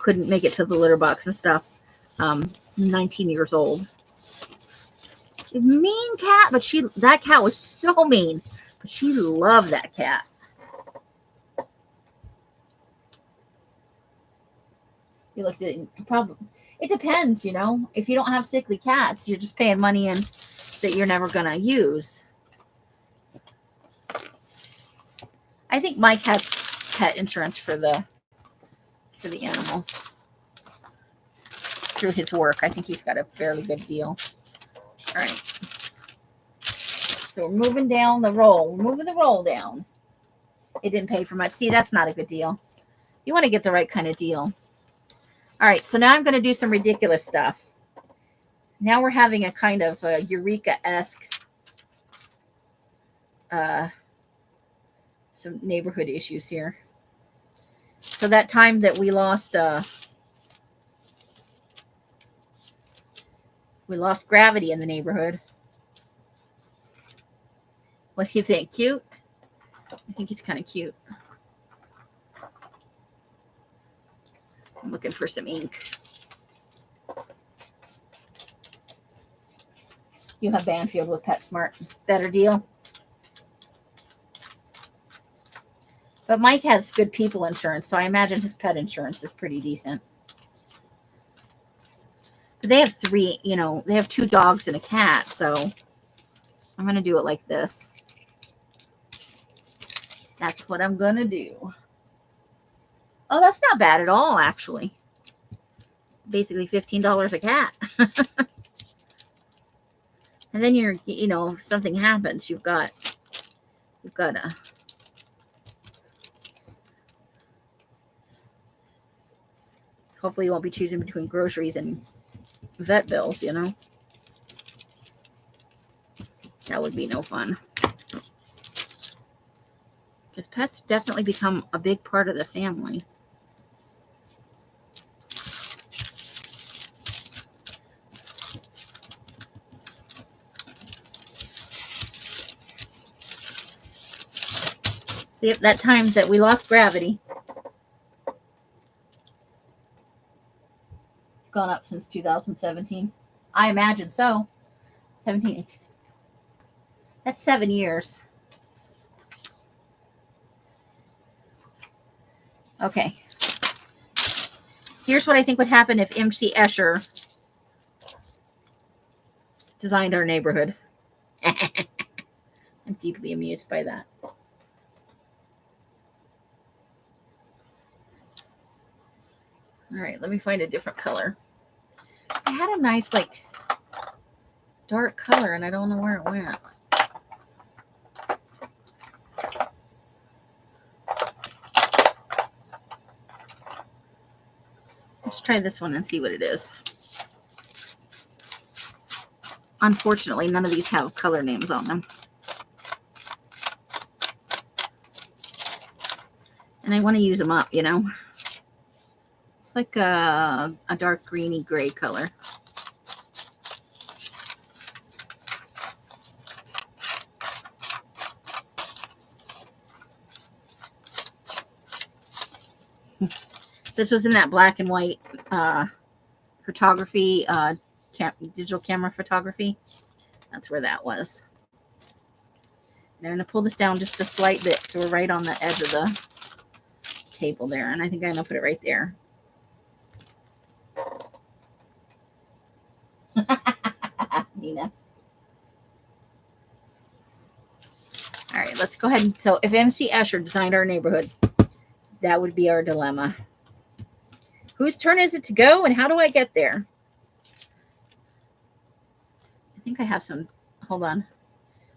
couldn't make it to the litter box and stuff, 19 years old. Mean cat, but that cat was so mean, but she loved that cat. You looked at it, probably. It depends, If you don't have sickly cats, you're just paying money in that you're never going to use. I think Mike has pet insurance for the animals through his work. I think he's got a fairly good deal. All right. So we're moving down the roll. We're moving the roll down. It didn't pay for much. See, that's not a good deal. You want to get the right kind of deal. All right, so now I'm going to do some ridiculous stuff. Now we're having a kind of Eureka-esque some neighborhood issues here. So that time that we lost gravity in the neighborhood. What do you think? Cute? I think he's kind of cute. I'm looking for some ink. You have Banfield with PetSmart. Better deal. But Mike has good people insurance, so I imagine his pet insurance is pretty decent. But they have they have 2 dogs and a cat, so I'm going to do it like this. That's what I'm going to do. Oh, that's not bad at all, actually. Basically $15 a cat. And then if something happens, you've got a hopefully you won't be choosing between groceries and vet bills, That would be no fun. Because pets definitely become a big part of the family. So yep, that time that we lost gravity. It's gone up since 2017. I imagine so. 17, 18. That's 7 years. Okay. Here's what I think would happen if MC Escher designed our neighborhood. I'm deeply amused by that. All right, let me find a different color. I had a nice, like, dark color, and I don't know where it went. Let's try this one and see what it is. Unfortunately, none of these have color names on them. And I want to use them up, you know. It's like a dark greeny gray color. This was in that black and white photography, digital camera photography. That's where that was. And I'm going to pull this down just a slight bit so we're right on the edge of the table there. And I think I'm going to put it right there. Nina. All right, let's go ahead. So if MC Escher designed our neighborhood, that would be our dilemma. Whose turn is it to go, and how do I get there? I think I have some, hold on.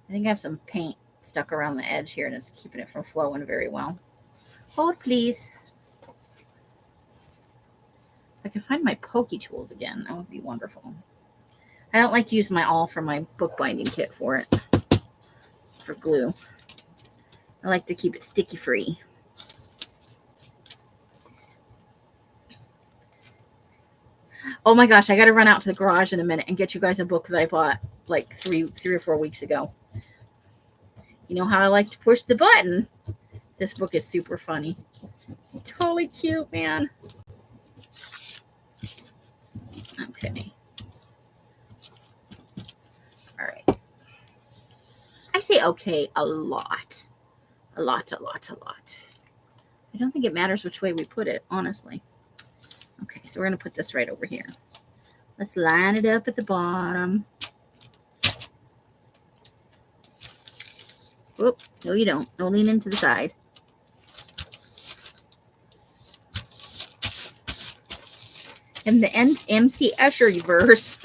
I think I have some paint stuck around the edge here, and it's keeping it from flowing very well. Hold, please. If I could find my pokey tools again, that would be wonderful. I don't like to use my awl for my bookbinding kit for it, for glue. I like to keep it sticky free. Oh my gosh, I got to run out to the garage in a minute and get you guys a book that I bought like three or 4 weeks ago. You know how I like to push the button? This book is super funny. It's totally cute, man. Okay. All right. I say okay a lot. A lot. I don't think it matters which way we put it, honestly. Okay, so we're going to put this right over here. Let's line it up at the bottom. Whoop, no you don't. Don't lean into the side. And the MC Escher verse.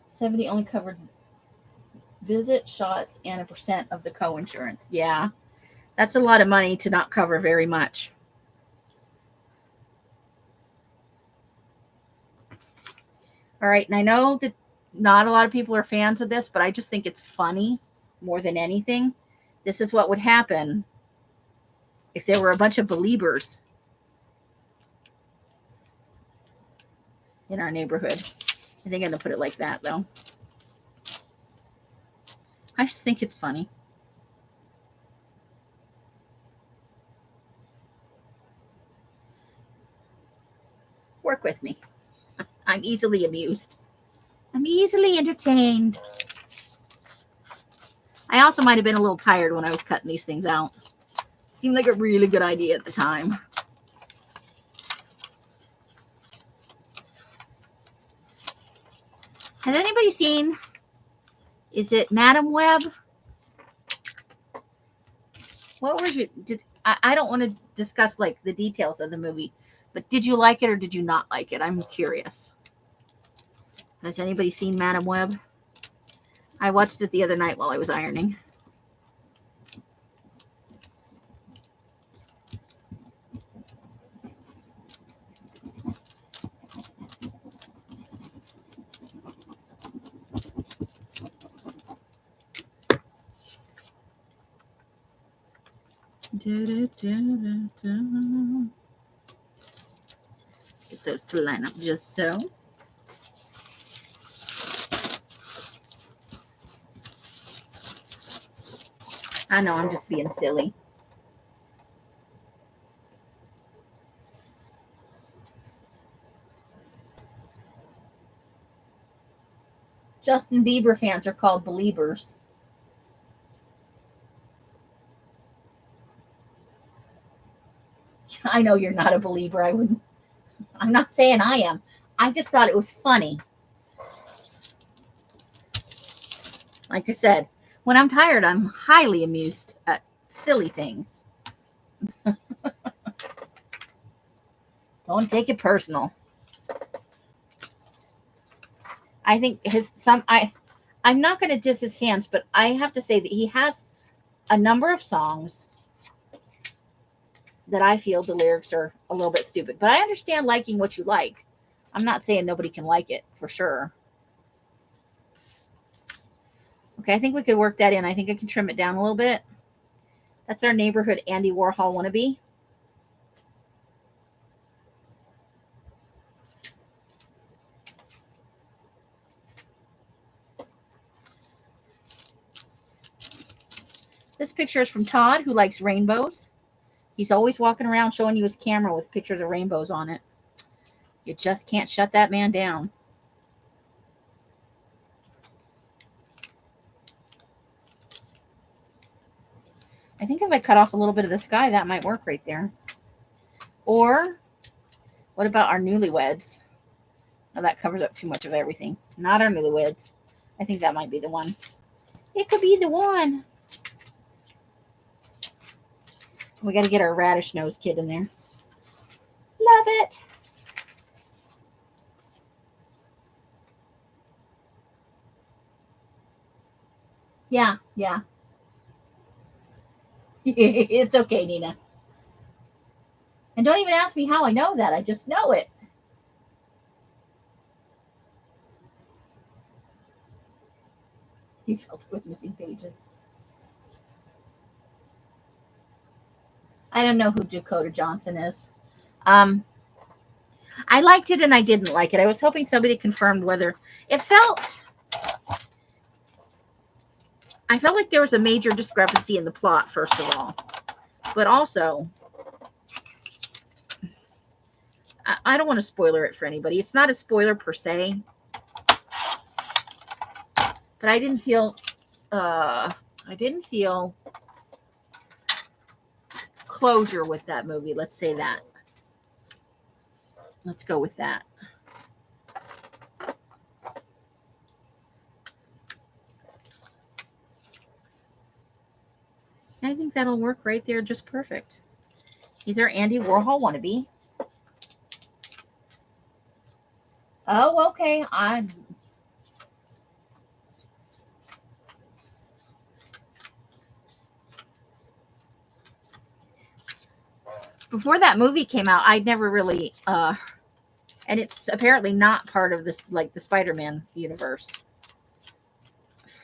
70 only covered visit, shots, and 1% of the co-insurance. Yeah, that's a lot of money to not cover very much. All right, and I know that not a lot of people are fans of this, but I just think it's funny more than anything. This is what would happen if there were a bunch of believers in our neighborhood. I think I'm going to put it like that, though. I just think it's funny. Work with me. I'm easily amused. I'm easily entertained. I also might have been a little tired when I was cutting these things out. Seemed like a really good idea at the time. Has anybody seen, is it Madam Web? What was your, I don't want to discuss like the details of the movie, but did you like it or did you not like it? I'm curious. Has anybody seen Madam Web? I watched it the other night while I was ironing. Let's get those to line up just so. I know, I'm just being silly. Justin Bieber fans are called believers. I know you're not a believer. I'm not saying I am. I just thought it was funny. Like I said, when I'm tired, I'm highly amused at silly things. Don't take it personal. I think I'm not going to diss his fans, but I have to say that he has a number of songs that I feel the lyrics are a little bit stupid. But I understand liking what you like. I'm not saying nobody can like it, for sure. Okay, I think we could work that in. I think I can trim it down a little bit. That's our neighborhood Andy Warhol wannabe. This picture is from Todd, who likes rainbows. He's always walking around showing you his camera with pictures of rainbows on it. You just can't shut that man down. I think if I cut off a little bit of the sky, that might work right there. Or what about our newlyweds? Now that covers up too much of everything. Not our newlyweds. I think that might be the one. It could be the one. We got to get our radish nose kid in there. Love it. Yeah. It's okay, Nina. And don't even ask me how I know that. I just know it. You felt it with missing pages. I don't know who Dakota Johnson is. I liked it and I didn't like it. I was hoping somebody confirmed whether it felt. I felt like there was a major discrepancy in the plot, first of all. But also, I don't want to spoiler it for anybody. It's not a spoiler per se. But I didn't feel closure with that movie. Let's say that. Let's go with that. I think that'll work right there just perfect. He's our Andy Warhol wannabe. Oh, okay. Before that movie came out, I'd never really and it's apparently not part of this, like the Spider-Man universe,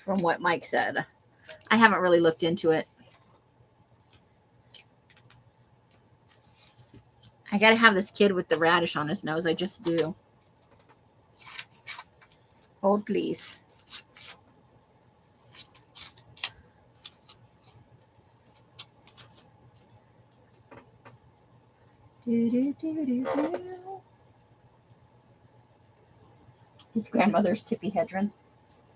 from what Mike said. I haven't really looked into it. I gotta have this kid with the radish on his nose. I just do. Hold, please. His grandmother's Tippi Hedren.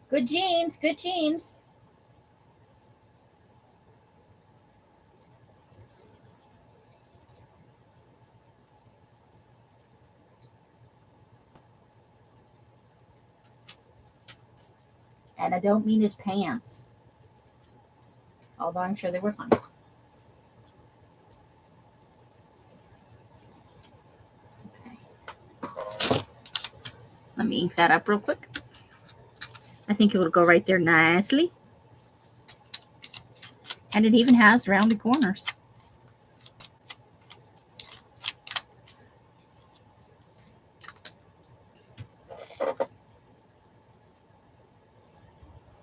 Good genes, good genes. And I don't mean his pants. Although I'm sure they were fine. Okay. Let me ink that up real quick. I think it will go right there nicely. And it even has rounded corners.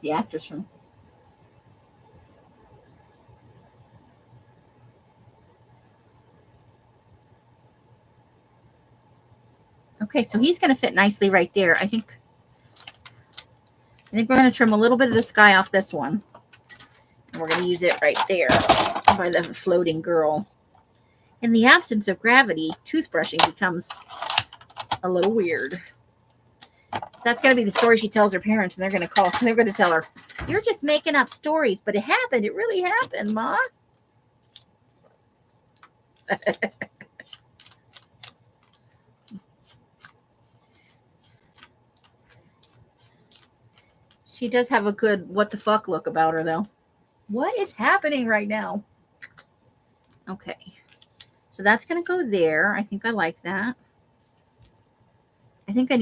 The actress from. Okay, so he's going to fit nicely right there. I think we're going to trim a little bit of the sky off this one. And we're going to use it right there by the floating girl. In the absence of gravity, toothbrushing becomes a little weird. That's going to be the story she tells her parents, and they're going to call. They're going to tell her, "You're just making up stories, but it happened. It really happened, Ma." She does have a good what the fuck look about her, though. What is happening right now? Okay. So that's going to go there. I think I like that. I think I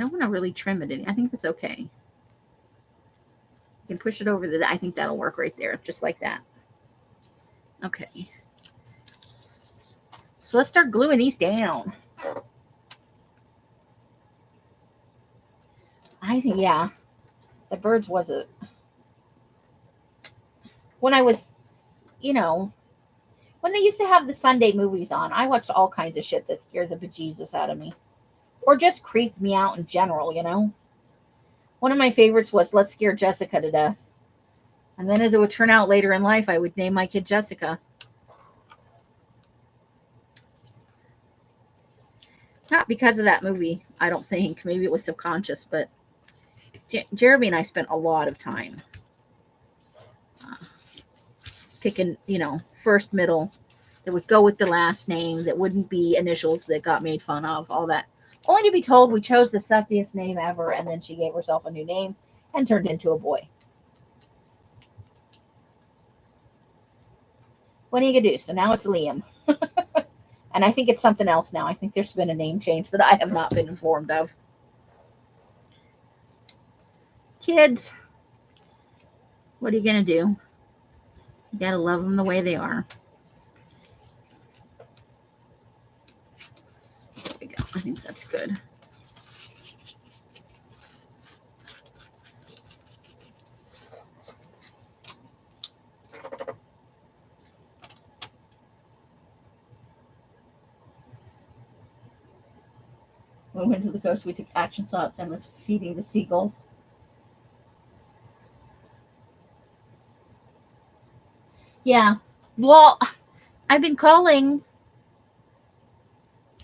don't want to really trim it. I think that's okay. You can push it over I think that'll work right there, just like that. Okay. So let's start gluing these down. I think, yeah, the birds was a... When I was, when they used to have the Sunday movies on, I watched all kinds of shit that scared the bejesus out of me. Or just creeped me out in general, One of my favorites was Let's Scare Jessica to Death. And then as it would turn out later in life, I would name my kid Jessica. Not because of that movie, I don't think. Maybe it was subconscious, but Jeremy and I spent a lot of time picking, first, middle, that would go with the last name, that wouldn't be initials that got made fun of, all that. Only to be told we chose the suckiest name ever, and then she gave herself a new name and turned into a boy. What are you going to do? So now it's Liam. And I think it's something else now. I think there's been a name change that I have not been informed of. Kids, what are you going to do? You got to love them the way they are. There we go. I think that's good. When we went to the coast, we took action shots and was feeding the seagulls. Yeah. Well, I've been calling,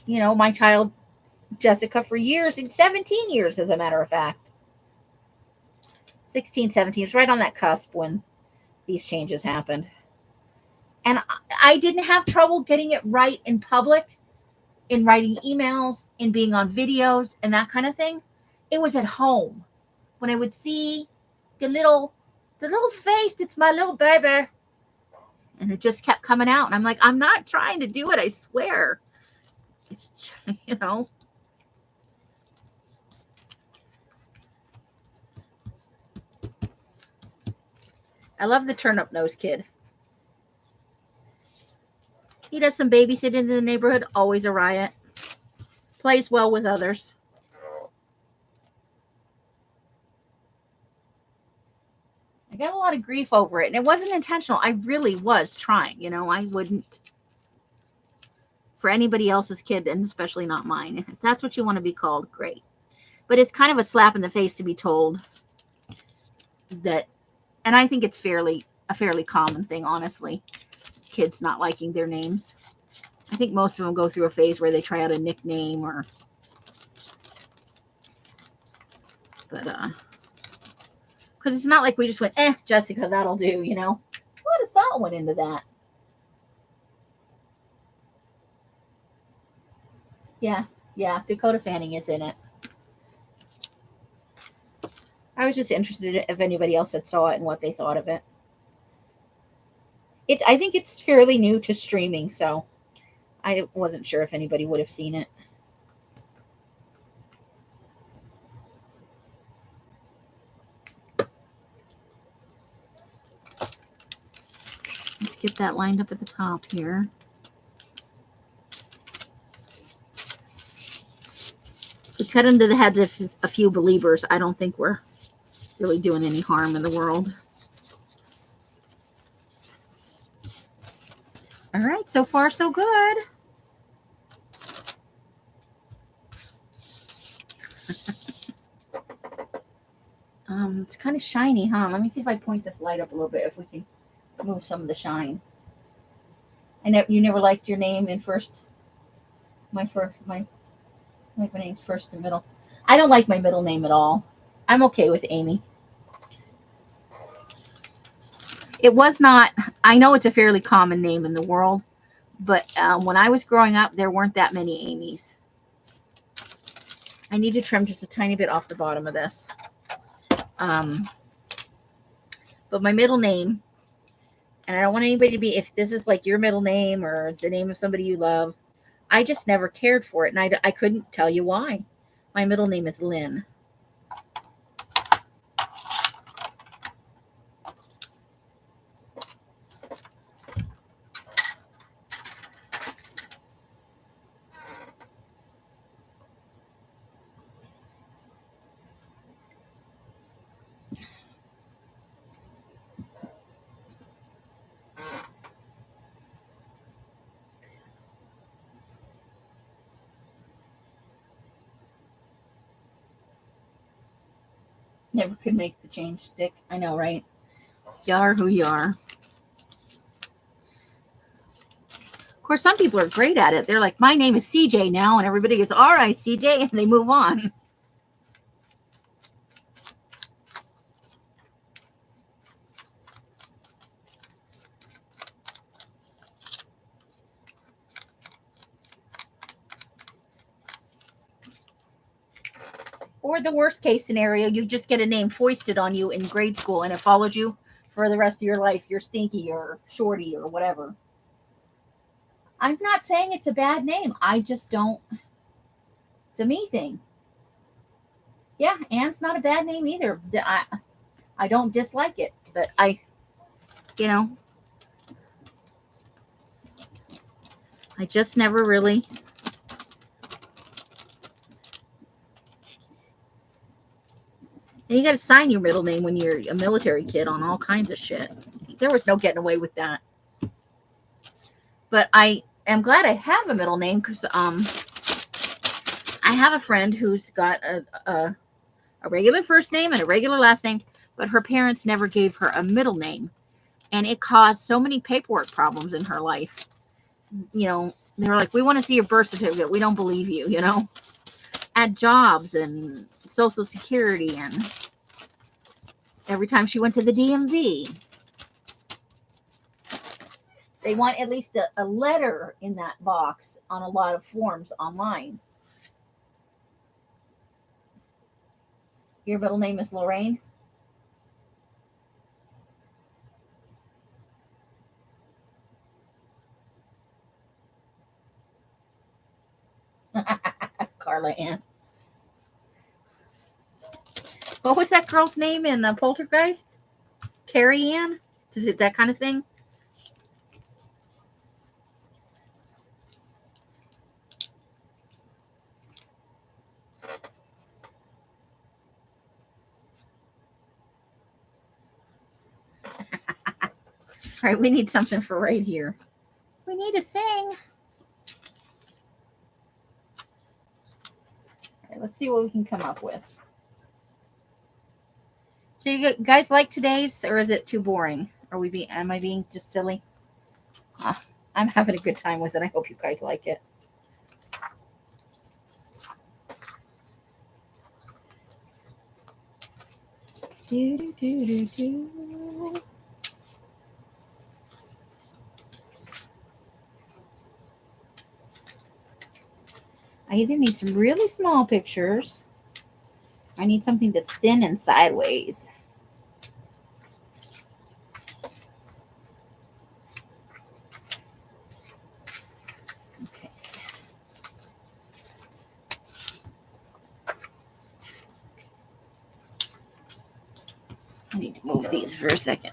my child Jessica for years, 17 years, as a matter of fact. 16, 17. It was right on that cusp when these changes happened. And I didn't have trouble getting it right in public, in writing emails, in being on videos, and that kind of thing. It was at home when I would see the little face. It's my little baby. And it just kept coming out. And I'm like, I'm not trying to do it. I swear. It's, I love the turnip nose kid. He does some babysitting in the neighborhood. Always a riot. Plays well with others. I got a lot of grief over it. And it wasn't intentional. I really was trying. I wouldn't for anybody else's kid, and especially not mine. If that's what you want to be called, great. But it's kind of a slap in the face to be told that, and I think it's a fairly common thing, honestly, kids not liking their names. I think most of them go through a phase where they try out a nickname but because it's not like we just went, Jessica, that'll do, A lot of thought went into that. Yeah, Dakota Fanning is in it. I was just interested if anybody else had saw it and what they thought of it. I think it's fairly new to streaming, so I wasn't sure if anybody would have seen it. Let's get that lined up at the top here. We cut into the heads of a few believers. I don't think we're really doing any harm in the world. All right, so far so good. It's kind of shiny, huh? Let me see if I point this light up a little bit, if we can move some of the shine. I know you never liked your name in first. My name's first and middle. I don't like my middle name at all. I'm okay with Amy. It was not. I know it's a fairly common name in the world, but when I was growing up, there weren't that many Amy's. I need to trim just a tiny bit off the bottom of this. But my middle name, and I don't want anybody to be, if this is like your middle name or the name of somebody you love, I just never cared for it, and I couldn't tell you why. My middle name is Lynn. Never could make the change, Dick. I know, right? You are who you are. Of course, some people are great at it. They're like, my name is CJ now, and everybody goes, all right, CJ, and they move on. Or the worst case scenario, you just get a name foisted on you in grade school, and it follows you for the rest of your life. You're Stinky or Shorty or whatever. I'm not saying it's a bad name. I just don't. It's a me thing. Yeah, Anne's not a bad name either. I don't dislike it, but I just never really. And you got to sign your middle name when you're a military kid on all kinds of shit. There was no getting away with that. But I am glad I have a middle name because I have a friend who's got a regular first name and a regular last name, but her parents never gave her a middle name. And it caused so many paperwork problems in her life. They were like, we want to see your birth certificate. We don't believe you, at jobs and Social Security, and every time she went to the DMV, they want at least a letter in that box on a lot of forms online. Your middle name is Lorraine? Carla Ann. What was that girl's name in the Poltergeist? Carrie Ann? Is it that kind of thing? All right, we need something for right here. We need a thing. All right, let's see what we can come up with. So you guys like today's, or is it too boring? Am I being just silly? I'm having a good time with it. I hope you guys like it. I either need some really small pictures. I need something that's thin and sideways. Okay. I need to move these for a second.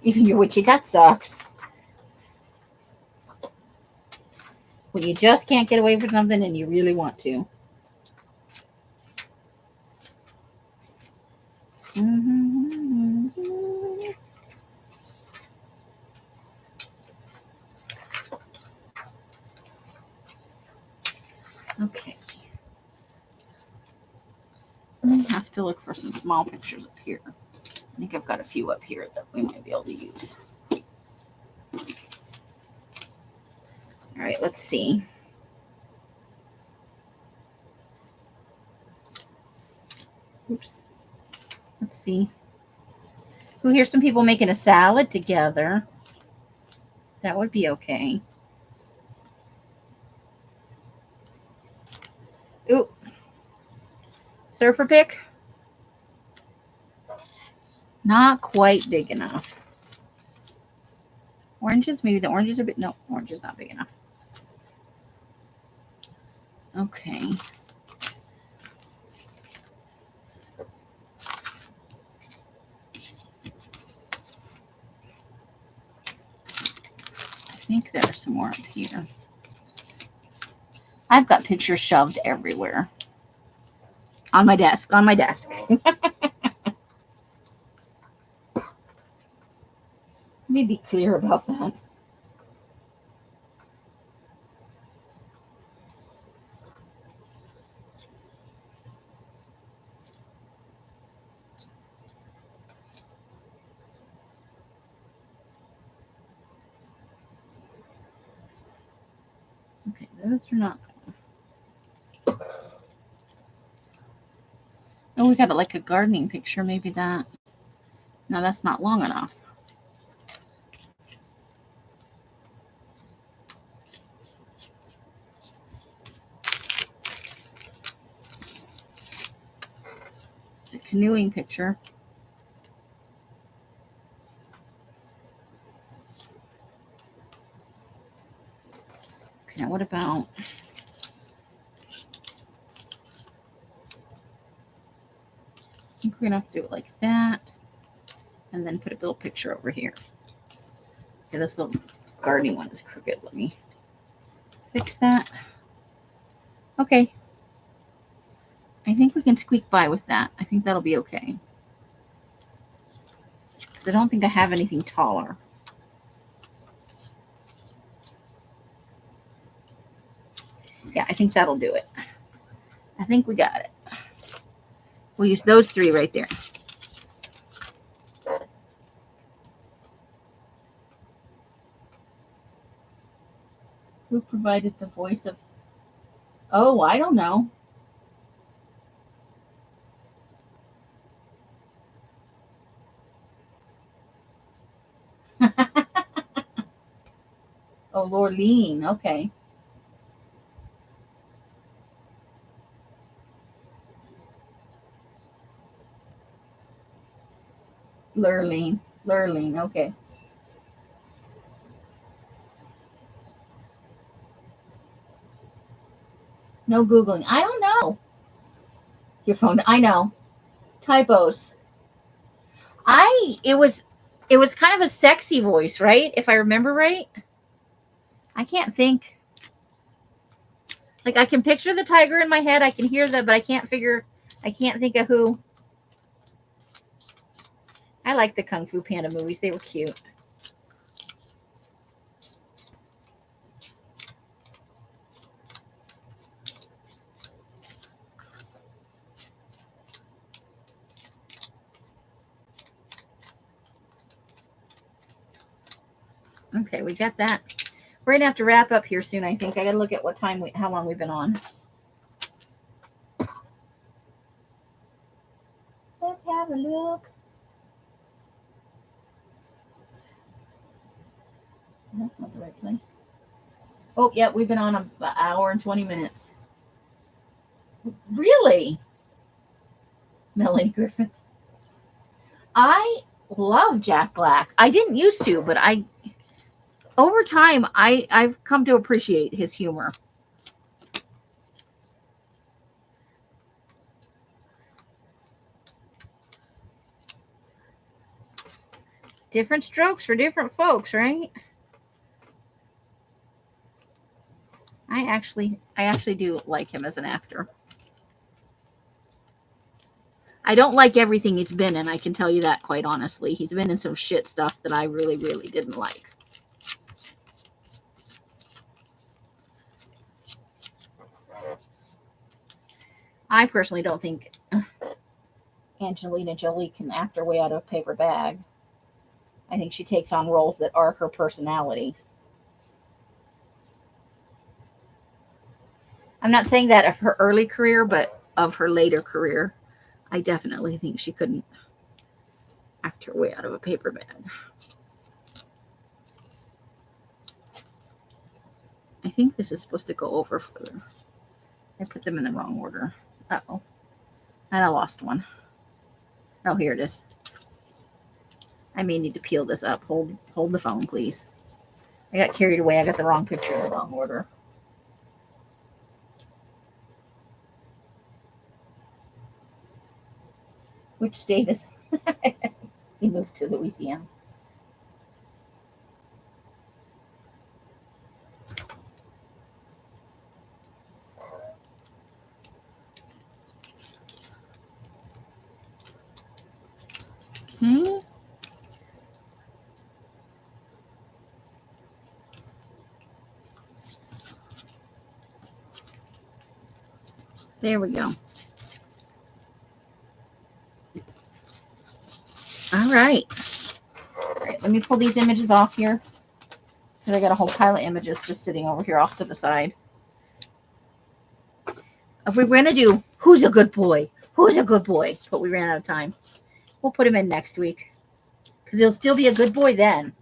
Even your witchy gut sucks. When you just can't get away from something and you really want to. Okay. I have to look for some small pictures up here. I think I've got a few up here that we might be able to use. All right, let's see. Oops. Let's see. Who here's some people making a salad together. That would be okay. Ooh. Surfer pick. Not quite big enough. Oranges, maybe the orange is a bit, no, orange is not big enough. Okay. I think there's some more up here. I've got pictures shoved everywhere. On my desk, on my desk. Let me be clear about that. Okay, those are not good. Oh, we got like a gardening picture. Maybe that. No, that's not long enough. It's a canoeing picture. Okay, now what about... I think we're going to have to do it like that. And then put a little picture over here. Okay, this little gardening one is crooked. Let me fix that. Okay. I think we can squeak by with that. I think that'll be okay. Because I don't think I have anything taller. Yeah, I think that'll do it. I think we got it. We'll use those three right there. Who provided the voice of... Oh, I don't know. Oh, Lorleen. Okay. Lurleen. Lurleen. Okay. No Googling. I don't know. Your phone. I know. Typos. It was kind of a sexy voice, right? If I remember right. I can't think. Like I can picture the tiger in my head. I can hear that, but I can't think of who. I like the Kung Fu Panda movies. They were cute. Okay, we got that. We're gonna have to wrap up here soon. I think I gotta look at what time how long we've been on. Let's have a look. That's not the right place. Oh, yeah, we've been on an hour and 20 minutes. Really? Melanie Griffith. I love Jack Black. I didn't used to, but over time, I've come to appreciate his humor. Different strokes for different folks, right? I actually do like him as an actor. I don't like everything he's been in. I can tell you that quite honestly. He's been in some shit stuff that I really, really didn't like. I personally don't think Angelina Jolie can act her way out of a paper bag. I think she takes on roles that are her personality. I'm not saying that of her early career, but of her later career, I definitely think she couldn't act her way out of a paper bag. I think this is supposed to go over further. I put them in the wrong order. Uh-oh. And I lost one. Oh, here it is. I may need to peel this up. Hold the phone, please. I got carried away. I got the wrong picture in the wrong order. Which state is he moved to Louisiana? There we go. All right. All right, let me pull these images off here. Because I got a whole pile of images just sitting over here off to the side. If we were going to do who's a good boy, who's a good boy, but we ran out of time, we'll put him in next week. Because he'll still be a good boy then.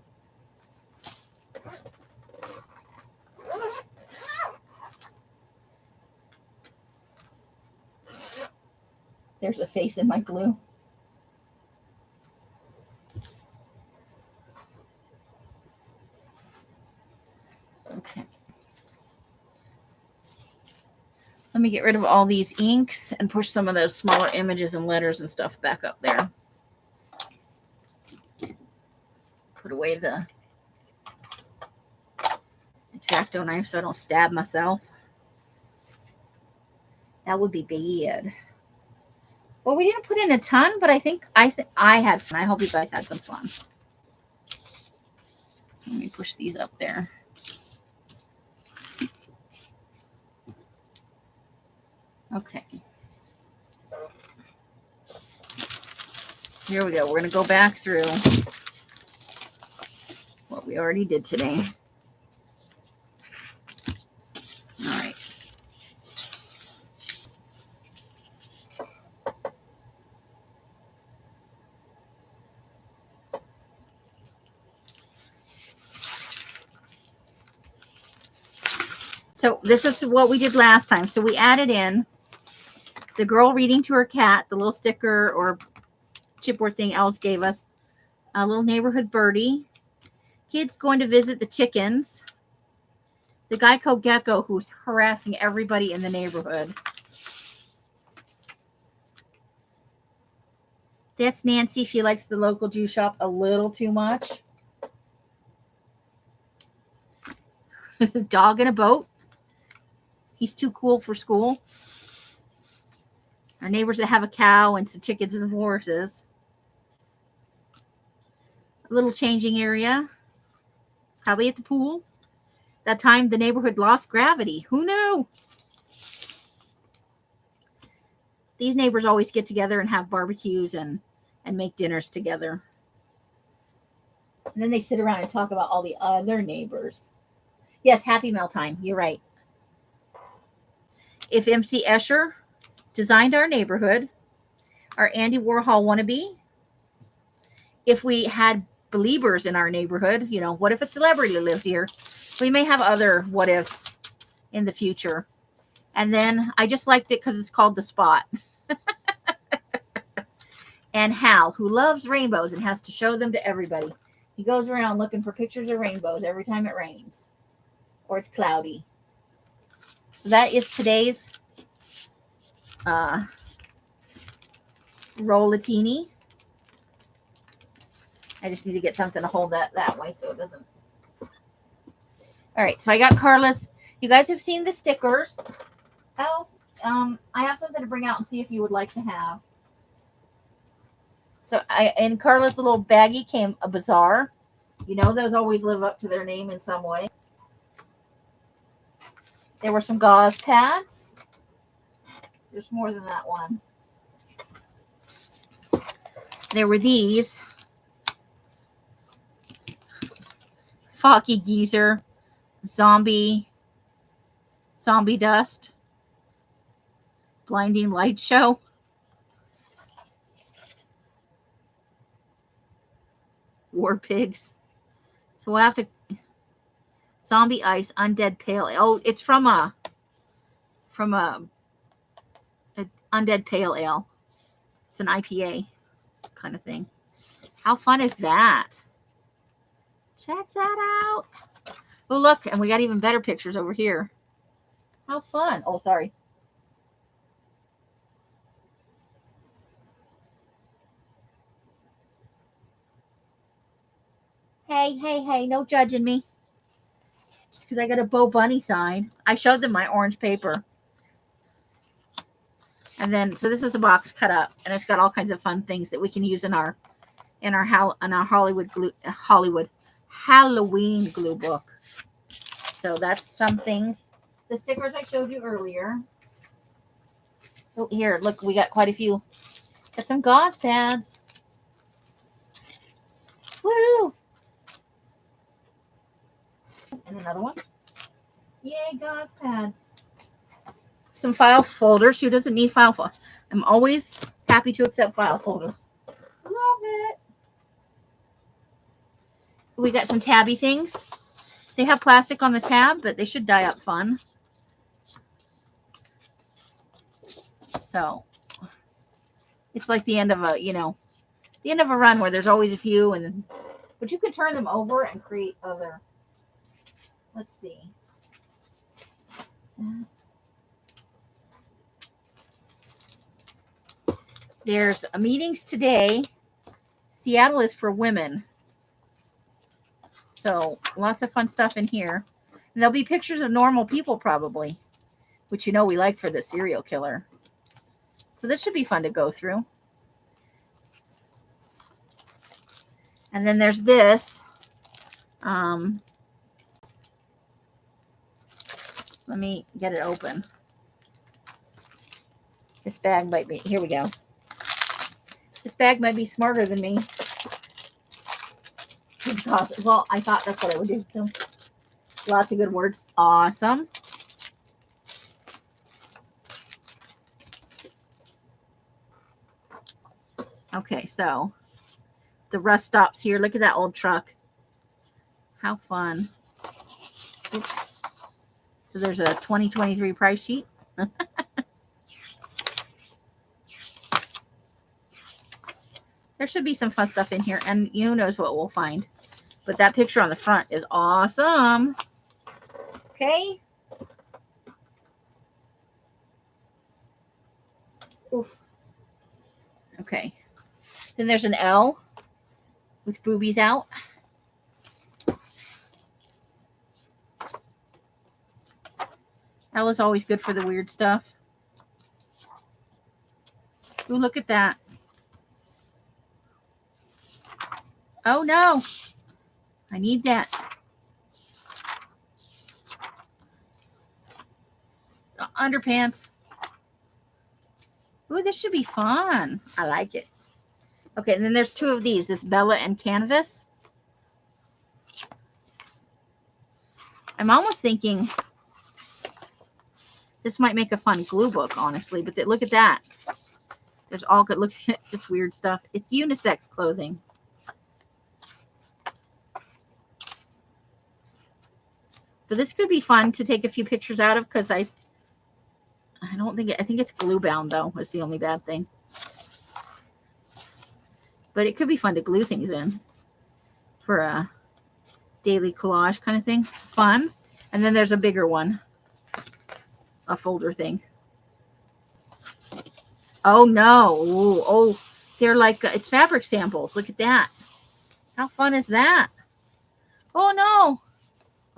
There's a face in my glue. Okay. Let me get rid of all these inks and push some of those smaller images and letters and stuff back up there. Put away the X-Acto knife so I don't stab myself. That would be bad. Well, we didn't put in a ton, but I think I had fun. I hope you guys had some fun. Let me push these up there. Okay. Here we go. We're going to go back through what we already did today. All right. So this is what we did last time. So we added in the girl reading to her cat, the little sticker or chipboard thing Alice gave us, a little neighborhood birdie, kids going to visit the chickens, the Geico gecko who's harassing everybody in the neighborhood. That's Nancy. She likes the local juice shop a little too much. Dog in a boat. He's too cool for school. Our neighbors that have a cow and some chickens and horses. A little changing area. Probably at the pool. That time the neighborhood lost gravity. Who knew? These neighbors always get together and have barbecues and make dinners together. And then they sit around and talk about all the other neighbors. Yes, Happy Meal time. You're right. If MC Escher designed our neighborhood, our Andy Warhol wannabe, if we had believers in our neighborhood, you know, what if a celebrity lived here? We may have other what ifs in the future. And then I just liked it because it's called The Spot. And Hal, who loves rainbows and has to show them to everybody. He goes around looking for pictures of rainbows every time it rains or it's cloudy. So that is today's Roll-a-Tini. I just need to get something to hold that way so it doesn't. All right, so I got Carla's. You guys have seen the stickers. Else, I have something to bring out and see if you would like to have. So in Carla's little baggie came a bazaar. You know, those always live up to their name in some way. There were some gauze pads. There's more than that one. there were these. Foggy Geezer, Zombie Dust, Blinding Light Show, War Pigs. So we'll have to Zombie Ice, Undead Pale. Oh, it's from a Undead Pale Ale. It's an IPA kind of thing. How fun is that? Check that out. Oh, look, and we got even better pictures over here. How fun. Oh, sorry. Hey, no judging me. Just because I got a Bo Bunny sign. I showed them my orange paper. And then, so this is a box cut up, and it's got all kinds of fun things that we can use in our Halloween glue book. So that's some things. The stickers I showed you earlier. Oh, here, look, we got quite a few. Got some gauze pads. Woo! And another one. Yay, gauze pads. Some file folders. Who doesn't need file folders? I'm always happy to accept file folders. Love it. We got some tabby things. They have plastic on the tab, but they should die up fun. So it's like the end of a, the end of a run where there's always a few, but you could turn them over and create other. Let's see. There's meetings today. Seattle is for women. So lots of fun stuff in here. And there'll be pictures of normal people probably, which we like for the serial killer. So this should be fun to go through. And then there's this. Let me get it open. This bag might be, here we go. This bag might be smarter than me. Because, well, I thought that's what I would do. So, lots of good words. Awesome. Okay, so the rust stops here. Look at that old truck. How fun. Oops. So there's a 2023 price sheet. There should be some fun stuff in here, and who knows what we'll find. But that picture on the front is awesome. Okay. Oof. Okay. Then there's an L with boobies out. L is always good for the weird stuff. Ooh, look at that. Oh, no. I need that. Underpants. Ooh, this should be fun. I like it. Okay, and then there's two of these. This Bella and Canvas. I'm almost thinking this might make a fun glue book, honestly. But look at that. There's all good. Look at this weird stuff. It's unisex clothing. But this could be fun to take a few pictures out of because I think it's glue bound though, is the only bad thing. But it could be fun to glue things in for a daily collage kind of thing. It's fun. And then there's a bigger one, a folder thing. Oh no. Ooh, oh, they're like, it's fabric samples. Look at that. How fun is that? Oh no.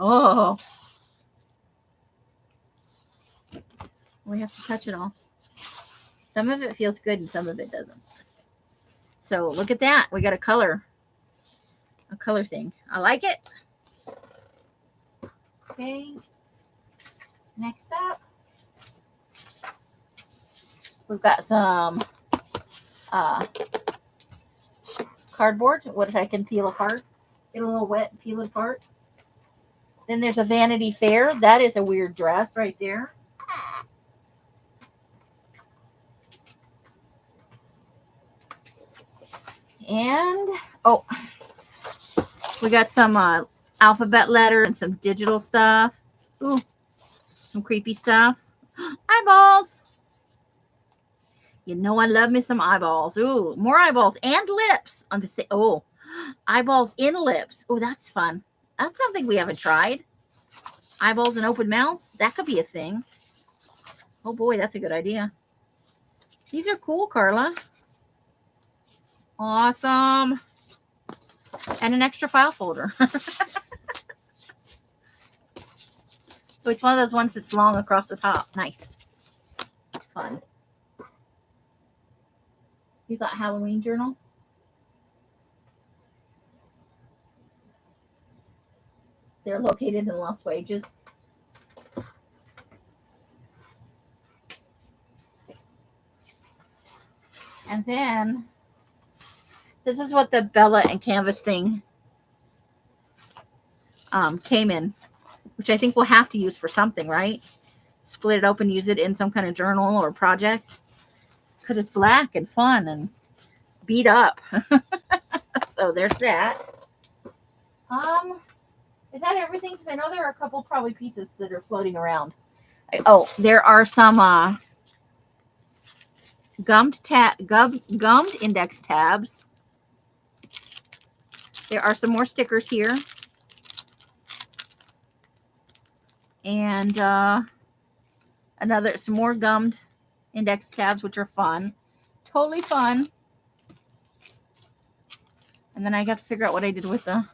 Oh. We have to touch it all. Some of it feels good and some of it doesn't. So look at that. We got a color thing. I like it. Okay. Next up, we've got some cardboard, what I can peel apart. Get a little wet and peel it apart. Then there's a Vanity Fair. That is a weird dress right there. And, oh, we got some alphabet letter and some digital stuff. Ooh, some creepy stuff. Eyeballs. You know I love me some eyeballs. Ooh, more eyeballs and lips on the oh, eyeballs in lips. Oh, that's fun. That's something we haven't tried. Eyeballs and open mouths. That could be a thing. Oh boy, that's a good idea. These are cool, Carla. Awesome. And an extra file folder. Oh, it's one of those ones that's long across the top. Nice. Fun. You thought Halloween journal? They're located in Las Vegas. And then this is what the Bella and Canvas thing came in, which I think we'll have to use for something, right? Split it open, use it in some kind of journal or project because it's black and fun and beat up. So there's that. Is that everything? Because I know there are a couple probably pieces that are floating around. Oh, there are some gummed index tabs. There are some more stickers here. And some more gummed index tabs, which are fun. Totally fun. And then I got to figure out what I did with the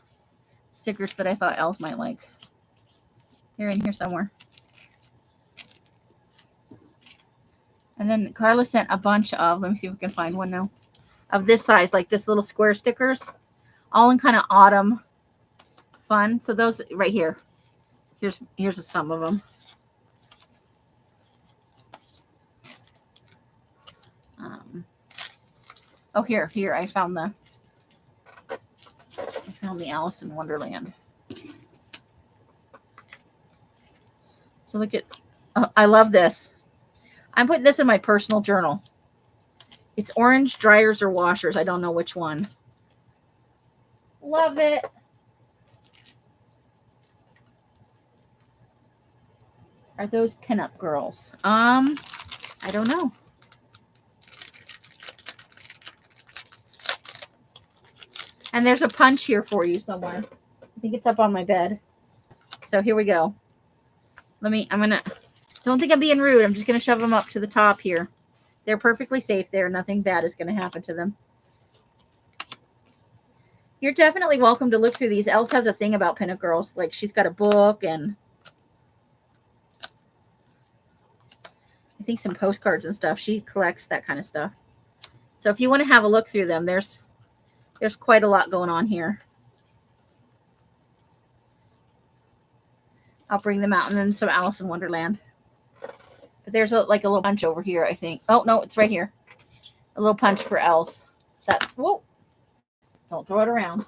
stickers that I thought Els might like. They're in here somewhere. And then Carla sent a bunch of, let me see if we can find one now, of this size, like this little square stickers, all in kind of autumn fun. So those right here. Here's some of them. Oh, here I found the Alice in Wonderland. So look at, I love this. I'm putting this in my personal journal. It's orange dryers or washers. I don't know which one. Love it. Are those pinup girls? I don't know. And there's a punch here for you somewhere. I think it's up on my bed. So here we go. Don't think I'm being rude. I'm just going to shove them up to the top here. They're perfectly safe there. Nothing bad is going to happen to them. You're definitely welcome to look through these. Els has a thing about pinup girls. Like she's got a book and I think some postcards and stuff. She collects that kind of stuff. So if you want to have a look through them, there's quite a lot going on here. I'll bring them out and then some Alice in Wonderland. But there's like a little punch over here, I think. Oh, no, it's right here. A little punch for Els. Whoa. Don't throw it around.